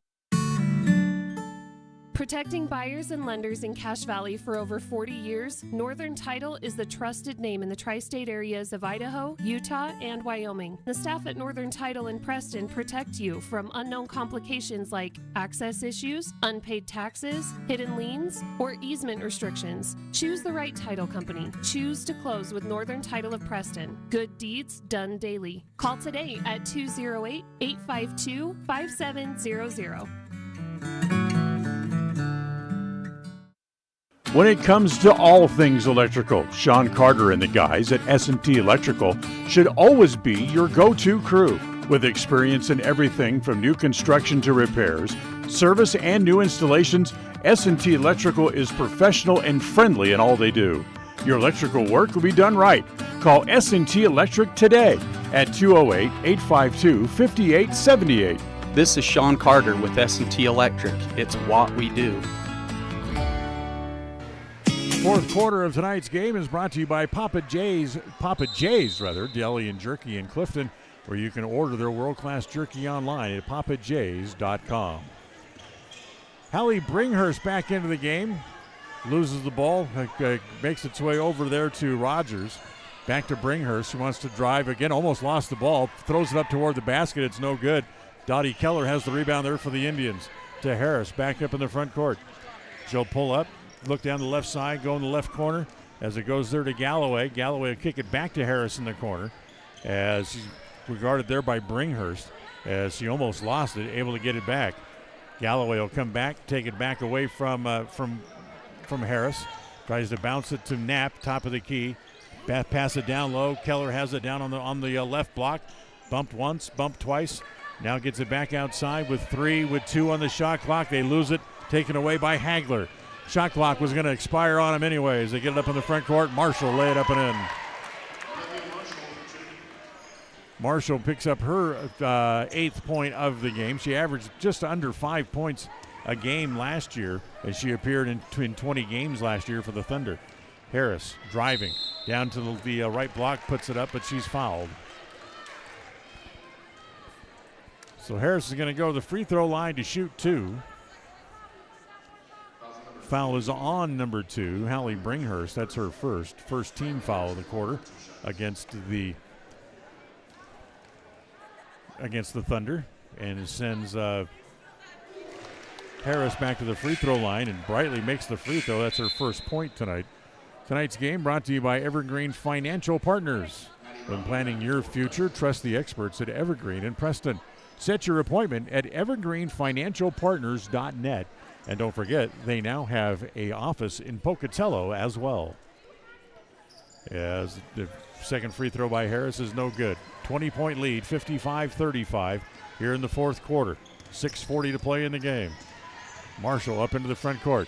Protecting buyers and lenders in Cache Valley for over 40 years, Northern Title is the trusted name in the tri-state areas of Idaho, Utah, and Wyoming. The staff at Northern Title in Preston protect you from unknown complications like access issues, unpaid taxes, hidden liens, or easement restrictions. Choose the right title company. Choose to close with Northern Title of Preston. Good deeds done daily. Call today at 208-852-5700. When it comes to all things electrical, Sean Carter and the guys at S&T Electrical should always be your go-to crew. With experience in everything from new construction to repairs, service, and new installations, S&T Electrical is professional and friendly in all they do. Your electrical work will be done right. Call S&T Electric today at 208-852-5878. This is Sean Carter with S&T Electric. It's what we do. Fourth quarter of tonight's game is brought to you by Papa J's, Deli and Jerky in Clifton, where you can order their world-class jerky online at papajays.com. Hallie Bringhurst back into the game, loses the ball, makes its way over there to Rogers. Back to Bringhurst, who wants to drive again, almost lost the ball, throws it up toward the basket, it's no good. Dottie Keller has the rebound there for the Indians. To Harris, back up in the front court. She'll pull up. Look down the left side, go in the left corner as it goes there to Galloway. Galloway will kick it back to Harris in the corner as she's regarded there by Bringhurst as she almost lost it, able to get it back. Galloway will come back, take it back away from Harris. Tries to bounce it to Knapp, top of the key. Pass it down low. Keller has it down on the left block. Bumped once, bumped twice. Now gets it back outside with 3, with 2 on the shot clock. They lose it, taken away by Hagler. Shot clock was going to expire on him anyways. They get it up in the front court. Marshall lay it up and in. Marshall picks up her 8th point of the game. She averaged just under 5 points a game last year as she appeared in 20 games last year for the Thunder. Harris driving down to the right block, puts it up, but she's fouled. So Harris is going to go to the free throw line to shoot 2. Foul is on number 2, Hallie Bringhurst. That's her first team foul of the quarter against the Thunder, and it sends Harris back to the free throw line, and Brightly makes the free throw. That's her first point tonight. Tonight's game brought to you by Evergreen Financial Partners. When planning your future, trust the experts at Evergreen in Preston. Set your appointment at evergreenfinancialpartners.net. And don't forget, they now have an office in Pocatello as well. As the second free throw by Harris is no good. 20-point lead, 55-35 here in the fourth quarter. 6:40 to play in the game. Marshall up into the front court.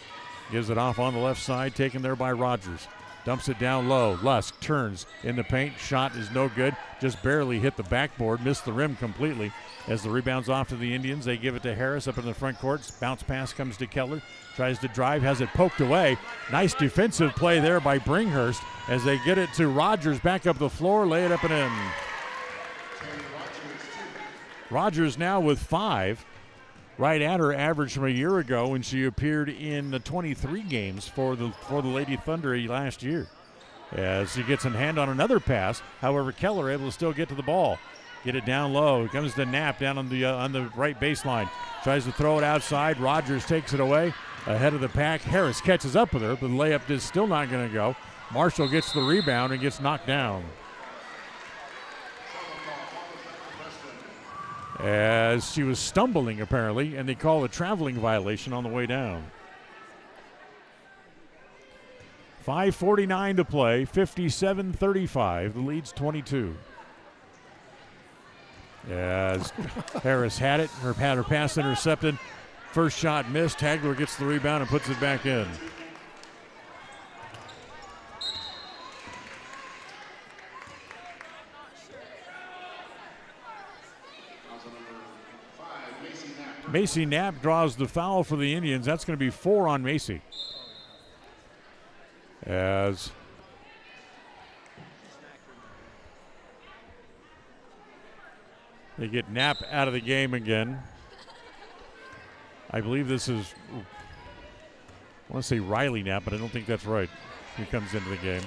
Gives it off on the left side, taken there by Rogers. Dumps it down low. Lusk turns in the paint. Shot is no good. Just barely hit the backboard. Missed the rim completely. As the rebound's off to the Indians, they give it to Harris up in the front court. Bounce pass comes to Keller. Tries to drive, has it poked away. Nice defensive play there by Bringhurst as they get it to Rogers back up the floor, lay it up and in. Rogers now with 5, right at her average from a year ago when she appeared in the 23 games for the Lady Thunder last year. As she gets in hand on another pass, however, Keller able to still get to the ball. Get it down low. It comes to Knapp down on the right baseline. Tries to throw it outside. Rogers takes it away. Ahead of the pack. Harris catches up with her, but the layup is still not going to go. Marshall gets the rebound and gets knocked down. As she was stumbling, apparently, and they call a traveling violation on the way down. 5:49 to play, 57-35. The lead's 22. As Harris had it, her pass intercepted. First shot missed. Hagler gets the rebound and puts it back in. Macy Knapp draws the foul for the Indians. That's going to be 4 on Macy. As they get Knapp out of the game again. I believe this is, I want to say Riley Knapp, but I don't think that's right. He comes into the game.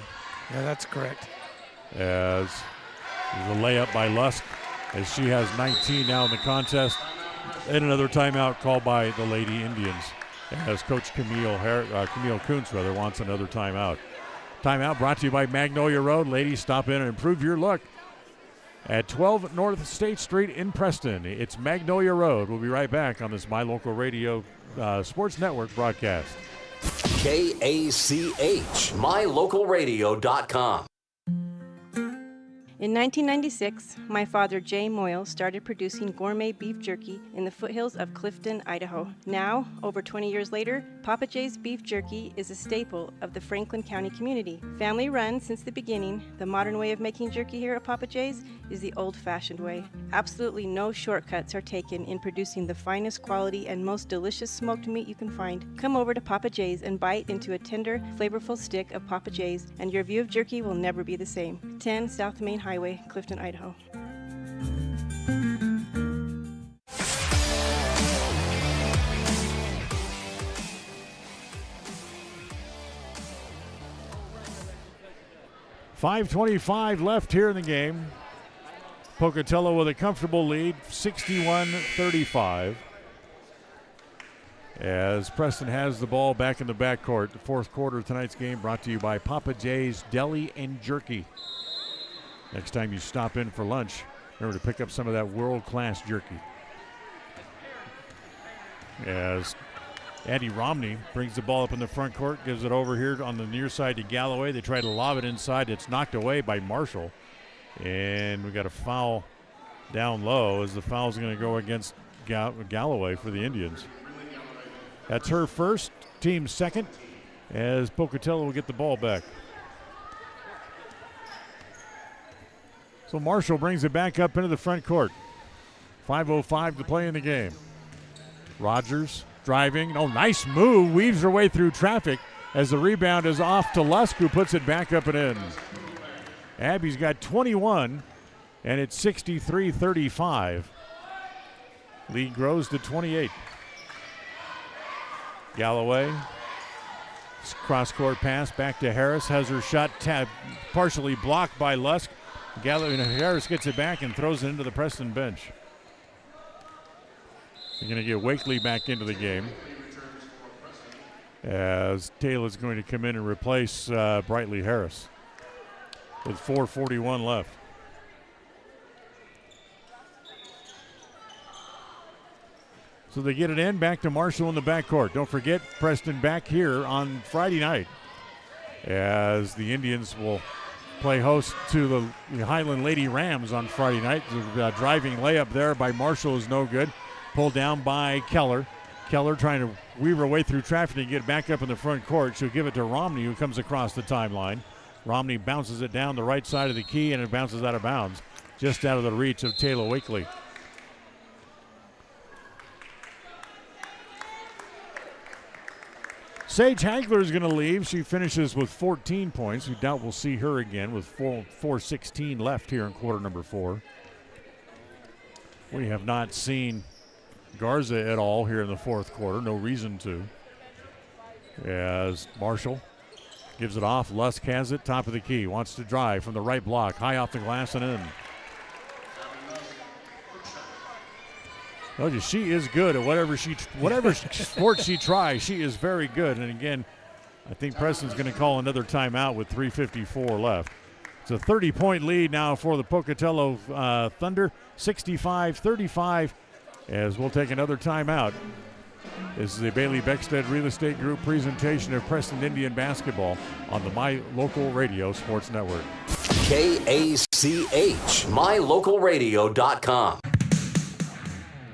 Yeah, that's correct. As there's a layup by Lusk, as she has 19 now in the contest. And another timeout called by the Lady Indians, as Coach Camille Kuntz wants another timeout. Timeout brought to you by Magnolia Road. Ladies, stop in and improve your look at 12 North State Street in Preston. It's Magnolia Road. We'll be right back on this My Local Radio Sports Network broadcast. KACH, mylocalradio.com. In 1996, my father, Jay Moyle, started producing gourmet beef jerky in the foothills of Clifton, Idaho. Now, over 20 years later, Papa Jay's beef jerky is a staple of the Franklin County community. Family run since the beginning, the modern way of making jerky here at Papa Jay's is the old-fashioned way. Absolutely no shortcuts are taken in producing the finest quality and most delicious smoked meat you can find. Come over to Papa Jay's and bite into a tender, flavorful stick of Papa Jay's, and your view of jerky will never be the same. 10 South Main Highway, Clifton, Idaho. .5:25 left here in the game. Pocatello with a comfortable lead, 61-35. As Preston has the ball back in the backcourt. The fourth quarter of tonight's game brought to you by Papa Jay's Deli and Jerky. Next time you stop in for lunch, remember to pick up some of that world-class jerky. As Andy Romney brings the ball up in the front court, gives it over here on the near side to Galloway. They try to lob it inside. It's knocked away by Marshall. And we got a foul down low, as the foul's going to go against Galloway for the Indians. That's her first, team second, as Pocatello will get the ball back. So Marshall brings it back up into the front court. 5:05 to play in the game. Rogers driving. Oh, nice move. Weaves her way through traffic as the rebound is off to Lusk, who puts it back up and in. Abby's got 21, and it's 63-35. Lead grows to 28. Galloway. Cross-court pass back to Harris. Has her shot partially blocked by Lusk. Harris gets it back and throws it into the Preston bench. They're going to get Wakely back into the game, as Taylor's going to come in and replace Brightly Harris with 4:41 left. So they get it in, back to Marshall in the backcourt. Don't forget, Preston back here on Friday night, as the Indians will play host to the Highland Lady Rams on Friday night. The driving layup there by Marshall is no good. Pulled down by Keller. Keller trying to weave her way through traffic and get back up in the front court. She'll give it to Romney, who comes across the timeline. Romney bounces it down the right side of the key, and it bounces out of bounds, just out of the reach of Taylor Wakely. Sage Hagler is going to leave. She finishes with 14 points. We doubt we'll see her again with 4:16 left here in quarter number 4. We have not seen Garza at all here in the fourth quarter. No reason to. As Marshall gives it off. Lusk has it, top of the key. Wants to drive from the right block. High off the glass and in. Oh, she is good at whatever sport she tries. She is very good. And again, I think Preston's going to call another timeout with 3:54 left. It's a 30-point lead now for the Pocatello Thunder, 65-35, as we'll take another timeout. This is a Bailey Beckstead Real Estate Group presentation of Preston Indian basketball on the My Local Radio Sports Network. KACH, mylocalradio.com.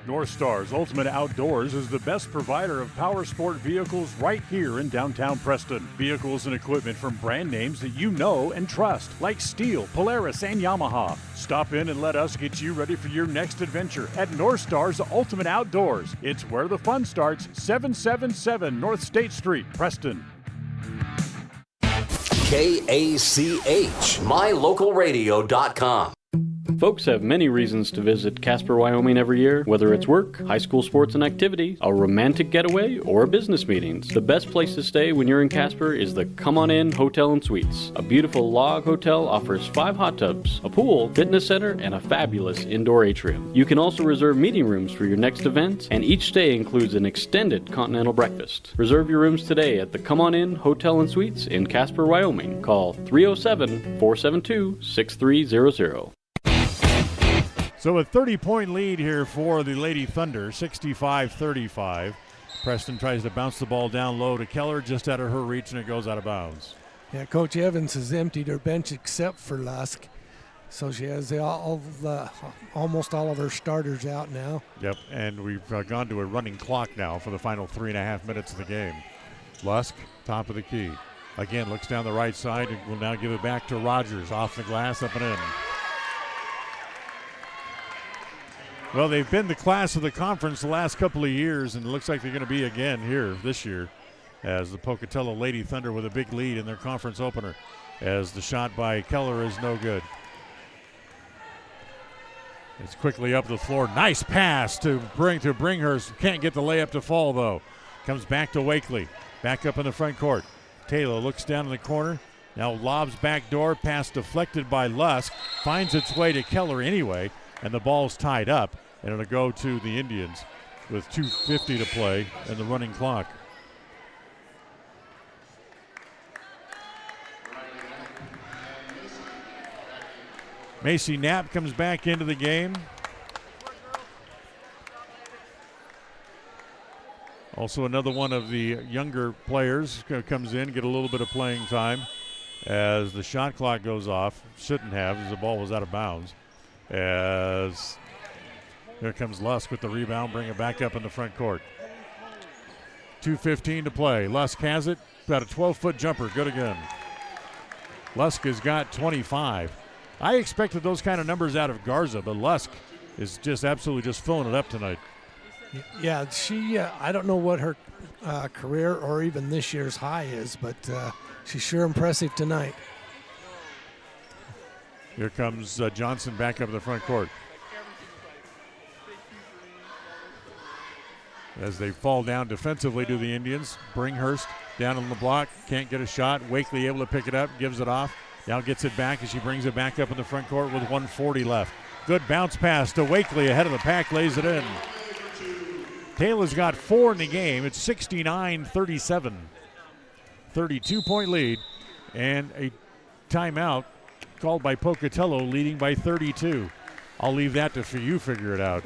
North Stars Ultimate Outdoors is the best provider of power sport vehicles right here in downtown Preston. Vehicles and equipment from brand names that you know and trust, like Steel, Polaris, and Yamaha. Stop in and let us get you ready for your next adventure at North Stars Ultimate Outdoors. It's where the fun starts, 777 North State Street, Preston. KACH, mylocalradio.com. Folks have many reasons to visit Casper, Wyoming every year, whether it's work, high school sports and activities, a romantic getaway, or business meetings. The best place to stay when you're in Casper is the Come On In Hotel and Suites. A beautiful log hotel offers 5 hot tubs, a pool, fitness center, and a fabulous indoor atrium. You can also reserve meeting rooms for your next event, and each stay includes an extended continental breakfast. Reserve your rooms today at the Come On In Hotel and Suites in Casper, Wyoming. Call 307-472-6300. So a 30-point lead here for the Lady Thunder, 65-35. Preston tries to bounce the ball down low to Keller, just out of her reach, and it goes out of bounds. Yeah, Coach Evans has emptied her bench except for Lusk. So she has almost all of her starters out now. Yep, and we've gone to a running clock now for the final 3.5 minutes of the game. Lusk, top of the key. Again, looks down the right side and will now give it back to Rogers. Off the glass, up and in. Well, they've been the class of the conference the last couple of years, and it looks like they're going to be again here this year as the Pocatello Lady Thunder with a big lead in their conference opener, as the shot by Keller is no good. It's quickly up the floor. Nice pass to Bringhurst. Can't get the layup to fall, though. Comes back to Wakely. Back up in the front court. Taylor looks down in the corner. Now lobs back door. Pass deflected by Lusk. Finds its way to Keller anyway. And the ball's tied up, and it'll go to the Indians with 2:50 to play and the running clock. Macy Knapp comes back into the game. Also another one of the younger players comes in, get a little bit of playing time as the shot clock goes off. Shouldn't have, as the ball was out of bounds. As here comes Lusk with the rebound, bring it back up in the front court. 2:15 to play. Lusk has it. Got a 12-foot jumper. Good again. Lusk has got 25. I expected those kind of numbers out of Garza, but Lusk is just absolutely just filling it up tonight. Yeah, she. I don't know what her career or even this year's high is, but she's sure impressive tonight. Here comes Johnson back up in the front court. As they fall down defensively to the Indians. Bringhurst down on the block. Can't get a shot. Wakely able to pick it up. Gives it off. Now gets it back as she brings it back up in the front court with 1:40 left. Good bounce pass to Wakely ahead of the pack. Lays it in. Taylor's got 4 in the game. It's 69-37. 32-point lead. And a timeout called by Pocatello, leading by 32. I'll leave that to you figure it out.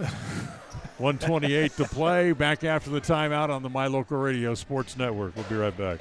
1:28 to play. Back after the timeout on the My Local Radio Sports Network. We'll be right back.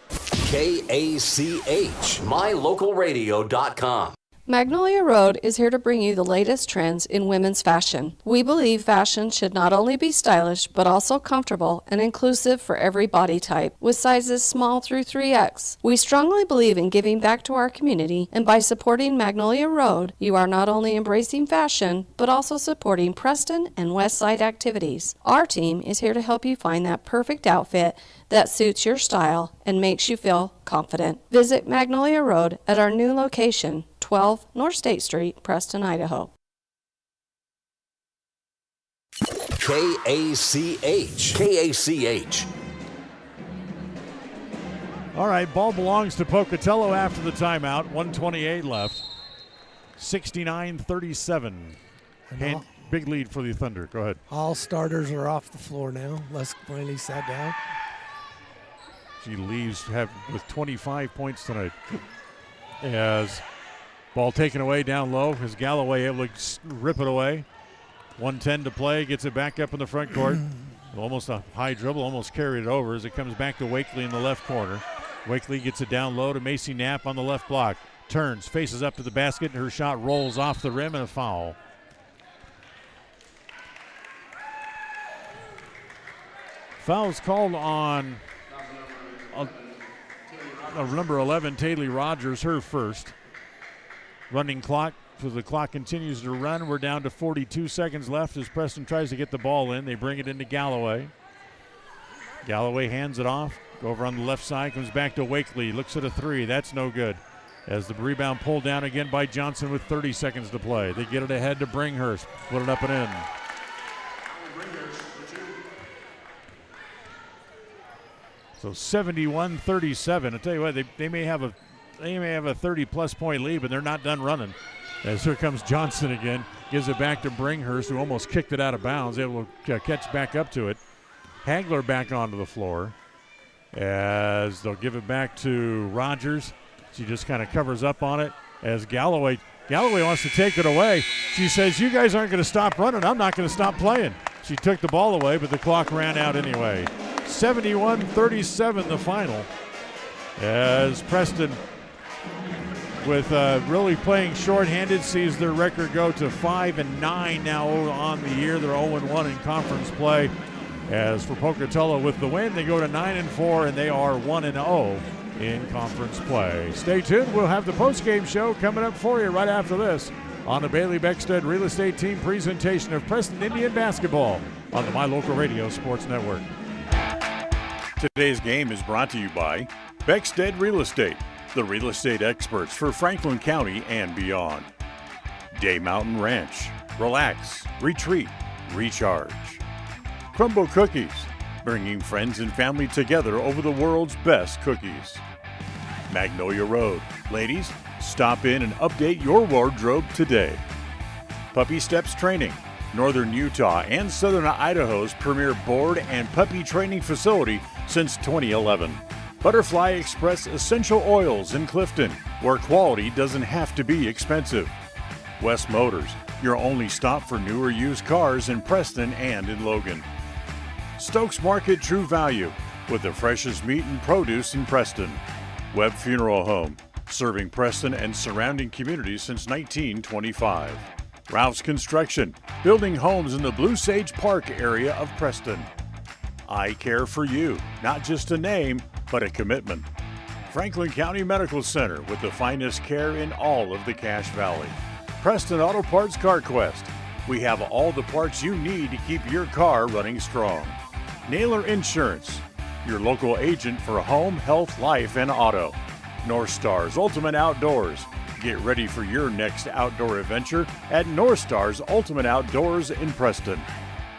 KACH, mylocalradio.com. Magnolia Road is here to bring you the latest trends in women's fashion. We believe fashion should not only be stylish, but also comfortable and inclusive for every body type, with sizes small through 3X. We strongly believe in giving back to our community, and by supporting Magnolia Road, you are not only embracing fashion, but also supporting Preston and West Side activities. Our team is here to help you find that perfect outfit that suits your style and makes you feel confident. Visit Magnolia Road at our new location, 12 North State Street, Preston, Idaho. KACH. All right, ball belongs to Pocatello after the timeout. 1:28 left. 69-37. And big lead for the Thunder. Go ahead. All starters are off the floor now. Lusk finally sat down. She leaves with 25 points tonight. As ball taken away down low. Is Galloway able to rip it away? 1:10 to play. Gets it back up in the front court. Almost a high dribble. Almost carried it over as it comes back to Wakely in the left corner. Wakely gets it down low to Macy Knapp on the left block. Turns, faces up to the basket, and her shot rolls off the rim and a foul. Foul's called on number 11, Taylor Rogers, her first. Running clock, so the clock continues to run. We're down to 42 seconds left as Preston tries to get the ball in. They bring it into Galloway. Galloway hands it off. Over on the left side, comes back to Wakely. Looks at a three. That's no good. As the rebound pulled down again by Johnson with 30 seconds to play. They get it ahead to Bringhurst. Put it up and in. So 71-37. I tell you what, they may have a 30-plus point lead, but they're not done running. As here comes Johnson again. Gives it back to Bringhurst, who almost kicked it out of bounds. Able to catch back up to it. Hagler back onto the floor. As they'll give it back to Rogers. She just kind of covers up on it. As Galloway wants to take it away. She says, you guys aren't going to stop running. I'm not going to stop playing. She took the ball away, but the clock ran out anyway. 71-37 the final. As Preston, with really playing shorthanded, sees their record go to 5-9 now on the year. They're 0-1 in conference play. As for Pocatello with the win, they go to 9-4, and they are 1-0 in conference play. Stay tuned. We'll have the postgame show coming up for you right after this on the Bailey Beckstead Real Estate Team presentation of Preston Indian basketball on the My Local Radio Sports Network. Today's game is brought to you by Beckstead Real Estate, the real estate experts for Franklin County and beyond. Day Mountain Ranch. Relax, retreat, recharge. Crumble Cookies, bringing friends and family together over the world's best cookies. Magnolia Road. Ladies, stop in and update your wardrobe today. Puppy Steps Training. Northern Utah and Southern Idaho's premier board and puppy training facility since 2011. Butterfly Express Essential Oils in Clifton, where quality doesn't have to be expensive. West Motors, your only stop for newer used cars in Preston and in Logan. Stokes Market True Value, with the freshest meat and produce in Preston. Webb Funeral Home, serving Preston and surrounding communities since 1925. Ralph's Construction, building homes in the Blue Sage Park area of Preston. I Care for You, not just a name, but a commitment. Franklin County Medical Center, with the finest care in all of the Cache Valley. Preston Auto Parts CarQuest, we have all the parts you need to keep your car running strong. Naylor Insurance, your local agent for home, health, life, and auto. North Stars Ultimate Outdoors. Get ready for your next outdoor adventure at North Stars Ultimate Outdoors in Preston.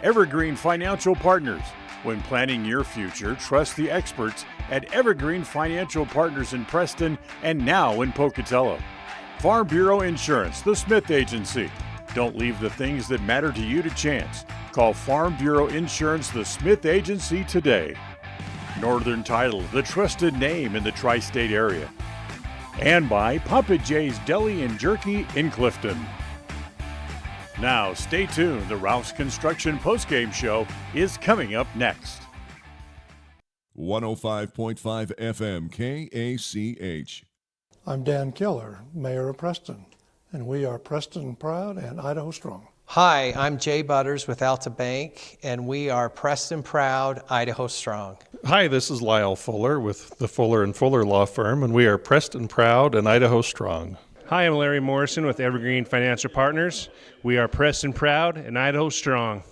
Evergreen Financial Partners. When planning your future, trust the experts at Evergreen Financial Partners in Preston and now in Pocatello. Farm Bureau Insurance, the Smith Agency. Don't leave the things that matter to you to chance. Call Farm Bureau Insurance, the Smith Agency today. Northern Title, the trusted name in the tri-state area. And by Papa J's Deli and Jerky in Clifton. Now, stay tuned. The Ralph's Construction postgame show is coming up next. 105.5 FM KACH. I'm Dan Keller, Mayor of Preston, and we are Preston Proud and Idaho Strong. Hi, I'm Jay Butters with Alta Bank, and we are Preston Proud, Idaho Strong. Hi, this is Lyle Fuller with the Fuller & Fuller Law Firm, and we are Preston Proud and Idaho Strong. Hi, I'm Larry Morrison with Evergreen Financial Partners. We are Preston Proud and Idaho Strong.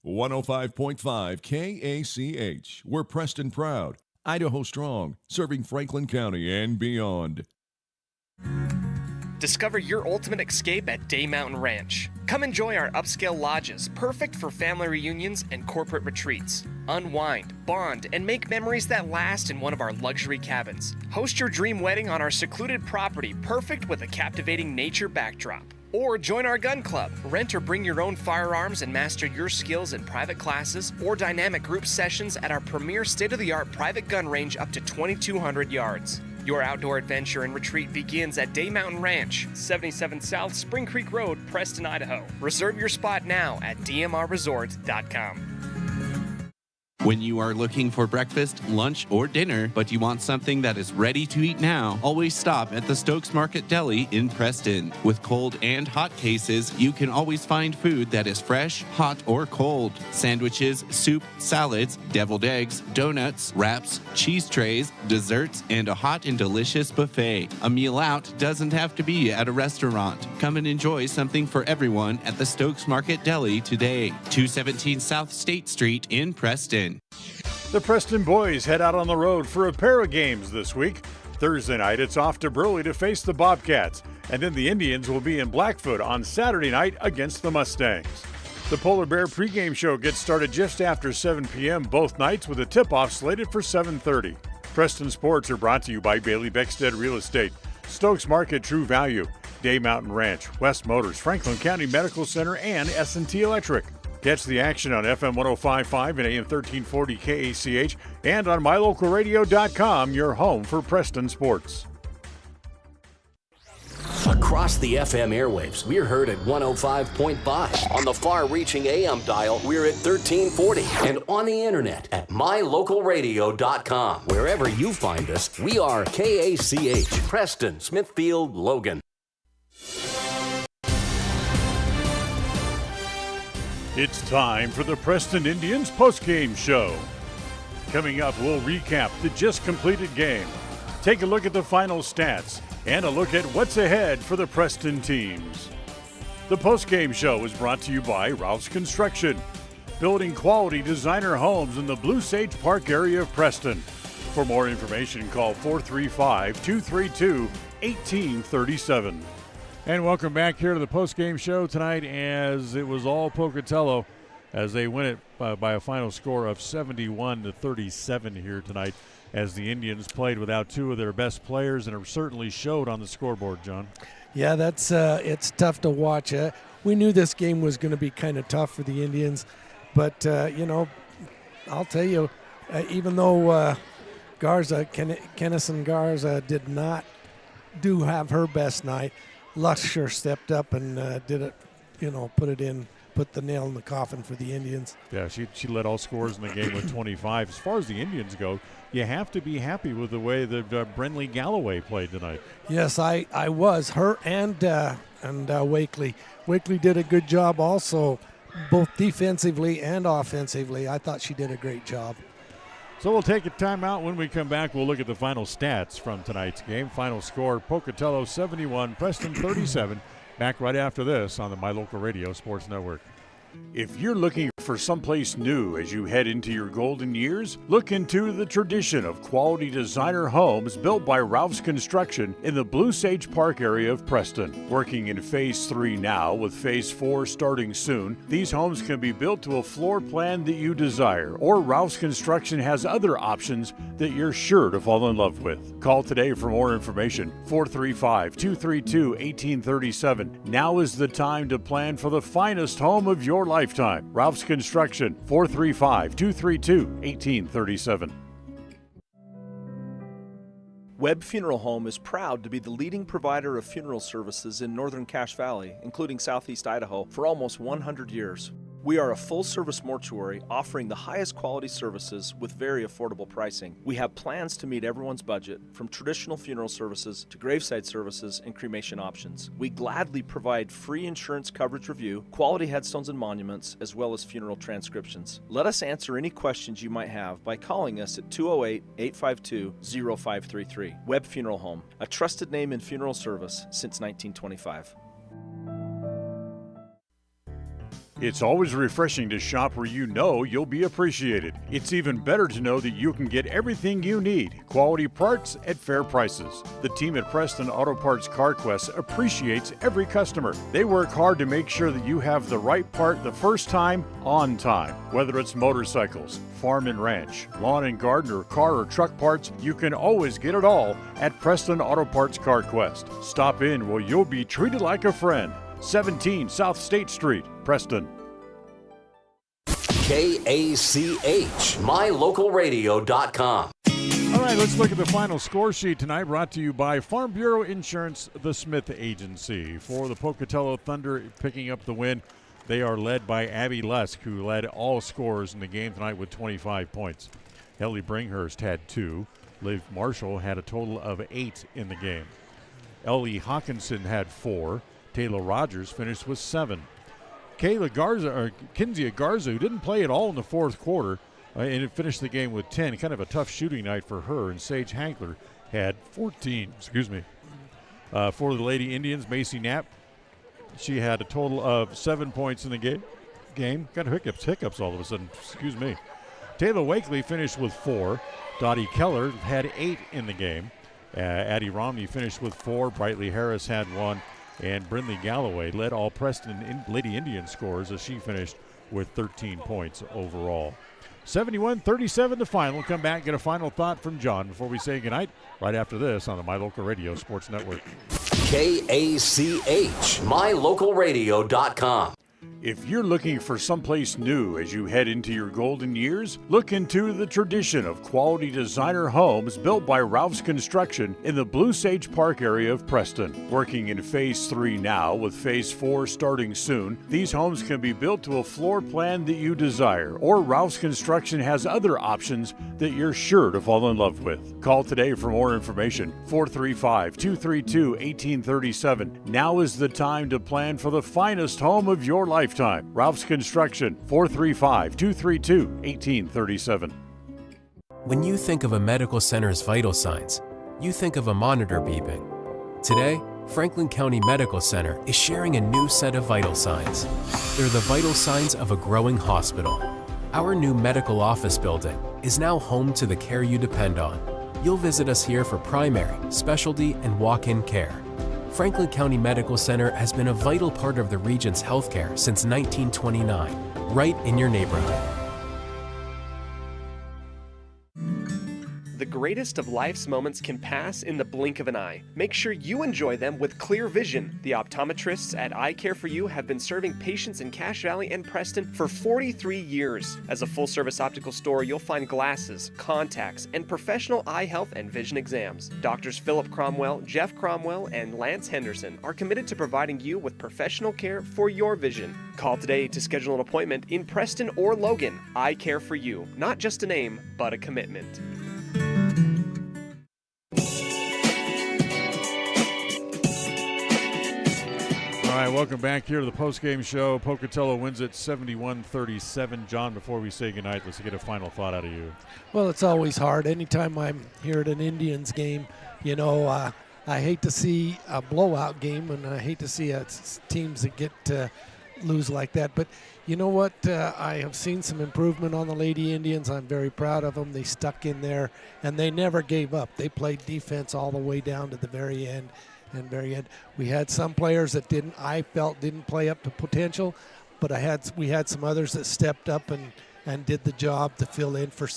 105.5 KACH. We're Preston Proud, Idaho Strong, serving Franklin County and beyond. Discover your ultimate escape at Day Mountain Ranch. Come enjoy our upscale lodges, perfect for family reunions and corporate retreats. Unwind, bond, and make memories that last in one of our luxury cabins. Host your dream wedding on our secluded property, perfect with a captivating nature backdrop. Or join our gun club. Rent or bring your own firearms and master your skills in private classes or dynamic group sessions at our premier state-of-the-art private gun range up to 2,200 yards. Your outdoor adventure and retreat begins at Day Mountain Ranch, 77 South Spring Creek Road, Preston, Idaho. Reserve your spot now at dmrresort.com. When you are looking for breakfast, lunch, or dinner, but you want something that is ready to eat now, always stop at the Stokes Market Deli in Preston. With cold and hot cases, you can always find food that is fresh, hot, or cold. Sandwiches, soup, salads, deviled eggs, donuts, wraps, cheese trays, desserts, and a hot and delicious buffet. A meal out doesn't have to be at a restaurant. Come and enjoy something for everyone at the Stokes Market Deli today. 217 South State Street in Preston. The Preston boys head out on the road for a pair of games this week. Thursday night, it's off to Burley to face the Bobcats, and then the Indians will be in Blackfoot on Saturday night against the Mustangs. The Polar Bear pregame show gets started just after 7 p.m. both nights with a tip-off slated for 7:30. Preston Sports are brought to you by Bailey Beckstead Real Estate, Stokes Market True Value, Day Mountain Ranch, West Motors, Franklin County Medical Center, and S&T Electric. Catch the action on FM 105.5 and AM 1340 KACH and on MyLocalRadio.com, your home for Preston sports. Across the FM airwaves, we're heard at 105.5. On the far-reaching AM dial, we're at 1340. And on the internet at MyLocalRadio.com. Wherever you find us, we are KACH, Preston, Smithfield, Logan. It's time for the Preston Indians postgame show. Coming up, we'll recap the just completed game, take a look at the final stats, and a look at what's ahead for the Preston teams. The postgame show is brought to you by Ralph's Construction, building quality designer homes in the Blue Sage Park area of Preston. For more information, call 435-232-1837. And welcome back here to the postgame show tonight, as it was all Pocatello as they win it by a final score of 71-37 here tonight, as the Indians played without two of their best players, and it certainly showed on the scoreboard, John. Yeah, that's it's tough to watch. We knew this game was going to be kind of tough for the Indians, but I'll tell you, even though Kennison Garza did not have her best night, Lush sure stepped up and did it, put the nail in the coffin for the Indians. Yeah, she led all scorers in the game with 25. As far as the Indians go, you have to be happy with the way that Brenly Galloway played tonight. Yes, I was. Her and Wakely. Wakely did a good job also, both defensively and offensively. I thought she did a great job. So we'll take a timeout. When we come back, we'll look at the final stats from tonight's game. Final score, Pocatello 71, Preston 37. Back right after this on the My Local Radio Sports Network. If you're looking for someplace new as you head into your golden years, look into the tradition of quality designer homes built by Ralph's Construction in the Blue Sage Park area of Preston. Working in Phase 3 now, with Phase 4 starting soon, these homes can be built to a floor plan that you desire, or Ralph's Construction has other options that you're sure to fall in love with. Call today for more information, 435-232-1837. Now is the time to plan for the finest home of your lifetime. Ralph's Construction, 435-232-1837. Webb Funeral Home is proud to be the leading provider of funeral services in northern Cache Valley, including southeast Idaho, for almost 100 years. We are a full-service mortuary offering the highest quality services with very affordable pricing. We have plans to meet everyone's budget, from traditional funeral services to graveside services and cremation options. We gladly provide free insurance coverage review, quality headstones and monuments, as well as funeral transcriptions. Let us answer any questions you might have by calling us at 208-852-0533. Webb Funeral Home, a trusted name in funeral service since 1925. It's always refreshing to shop where you know you'll be appreciated. It's even better to know that you can get everything you need, quality parts at fair prices. The team at Preston Auto Parts CarQuest appreciates every customer. They work hard to make sure that you have the right part the first time, on time. Whether it's motorcycles, farm and ranch, lawn and garden, or car or truck parts, you can always get it all at Preston Auto Parts CarQuest. Stop in where you'll be treated like a friend. 17 South State Street, Preston. KACH, MyLocalRadio.com. All right, let's look at the final score sheet tonight, brought to you by Farm Bureau Insurance, the Smith Agency. For the Pocatello Thunder, picking up the win They are led by Abby Lusk, who led all scorers in the game tonight with 25 points. Ellie Bringhurst had 2. Liv Marshall had a total of 8 in the game. Ellie Hawkinson had 4. Taylor Rogers finished with 7. Kinzia Garza, who didn't play at all in the fourth quarter, and finished the game with 10. Kind of a tough shooting night for her. And Sage Hankler had 14. For the Lady Indians, Macy Knapp, she had a total of 7 points in the game. Got hiccups all of a sudden. Taylor Wakely finished with 4. Dottie Keller had 8 in the game. Addie Romney finished with 4. Brightly Harris had 1. And Brindley Galloway led all Preston Lady Indian scores as she finished with 13 points overall. 71-37 the final. We'll come back and get a final thought from John before we say goodnight right after this on the My Local Radio Sports Network. KACH, MyLocalRadio.com. If you're looking for someplace new as you head into your golden years, look into the tradition of quality designer homes built by Ralph's Construction in the Blue Sage Park area of Preston. Working in Phase 3 now, with Phase 4 starting soon, these homes can be built to a floor plan that you desire, or Ralph's Construction has other options that you're sure to fall in love with. Call today for more information, 435-232-1837. Now is the time to plan for the finest home of your lifetime. Ralph's Construction, 435-232-1837. When you think of a medical center's vital signs, you think of a monitor beeping. Today, Franklin County Medical Center is sharing a new set of vital signs. They're the vital signs of a growing hospital. Our new medical office building is now home to the care you depend on. You'll visit us here for primary, specialty, and walk-in care. Franklin County Medical Center has been a vital part of the region's healthcare since 1929, right in your neighborhood. The greatest of life's moments can pass in the blink of an eye. Make sure you enjoy them with clear vision. The optometrists at Eye Care for You have been serving patients in Cache Valley and Preston for 43 years. As a full-service optical store, you'll find glasses, contacts, and professional eye health and vision exams. Doctors Philip Cromwell, Jeff Cromwell, and Lance Henderson are committed to providing you with professional care for your vision. Call today to schedule an appointment in Preston or Logan. Eye Care for You, not just a name, but a commitment. All right, welcome back here to the postgame show. Pocatello wins it 71-37. John, before we say goodnight, let's get a final thought out of you. Well, it's always hard. Anytime I'm here at an Indians game, I hate to see a blowout game, and I hate to see teams that get lose like that. But you know what? I have seen some improvement on the Lady Indians. I'm very proud of them. They stuck in there, and they never gave up. They played defense all the way down to the very end. We had some players that didn't play up to potential, but we had some others that stepped up and did the job to fill in for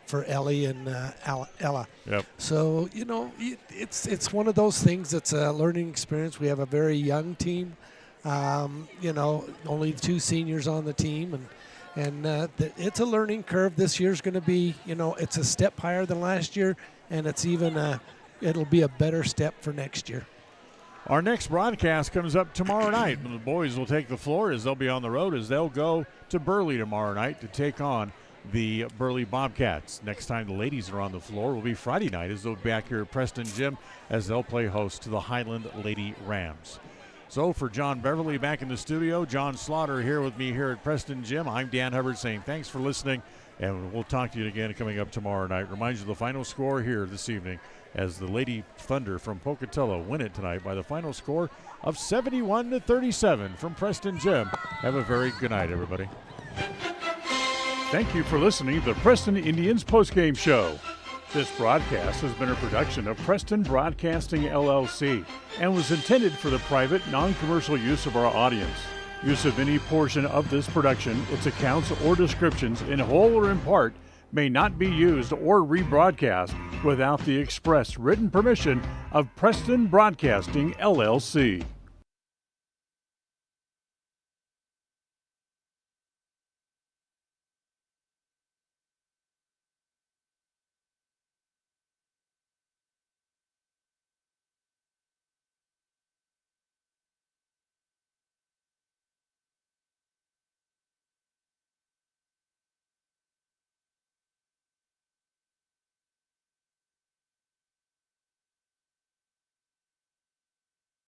for Ellie and Ella. Yep. So it's one of those things. It's a learning experience. We have a very young team. Only 2 seniors on the team, and it's a learning curve. This year's going to be, it's a step higher than last year, and it's even it'll be a better step for next year. Our next broadcast comes up tomorrow night. The boys will take the floor as they'll be on the road as they'll go to Burley tomorrow night to take on the Burley Bobcats. Next time the ladies are on the floor will be Friday night as they'll be back here at Preston Gym as they'll play host to the Highland Lady Rams. So for John Beverly back in the studio, John Slaughter here with me here at Preston Gym, I'm Dan Hubbard saying thanks for listening, and we'll talk to you again coming up tomorrow night. Remind you the final score here this evening as the Lady Thunder from Pocatello win it tonight by the final score of 71-37 from Preston Gym. Have a very good night, everybody. Thank you for listening to the Preston Indians postgame show. This broadcast has been a production of Preston Broadcasting, LLC, and was intended for the private, non-commercial use of our audience. Use of any portion of this production, its accounts or descriptions, in whole or in part, may not be used or rebroadcast without the express written permission of Preston Broadcasting, LLC.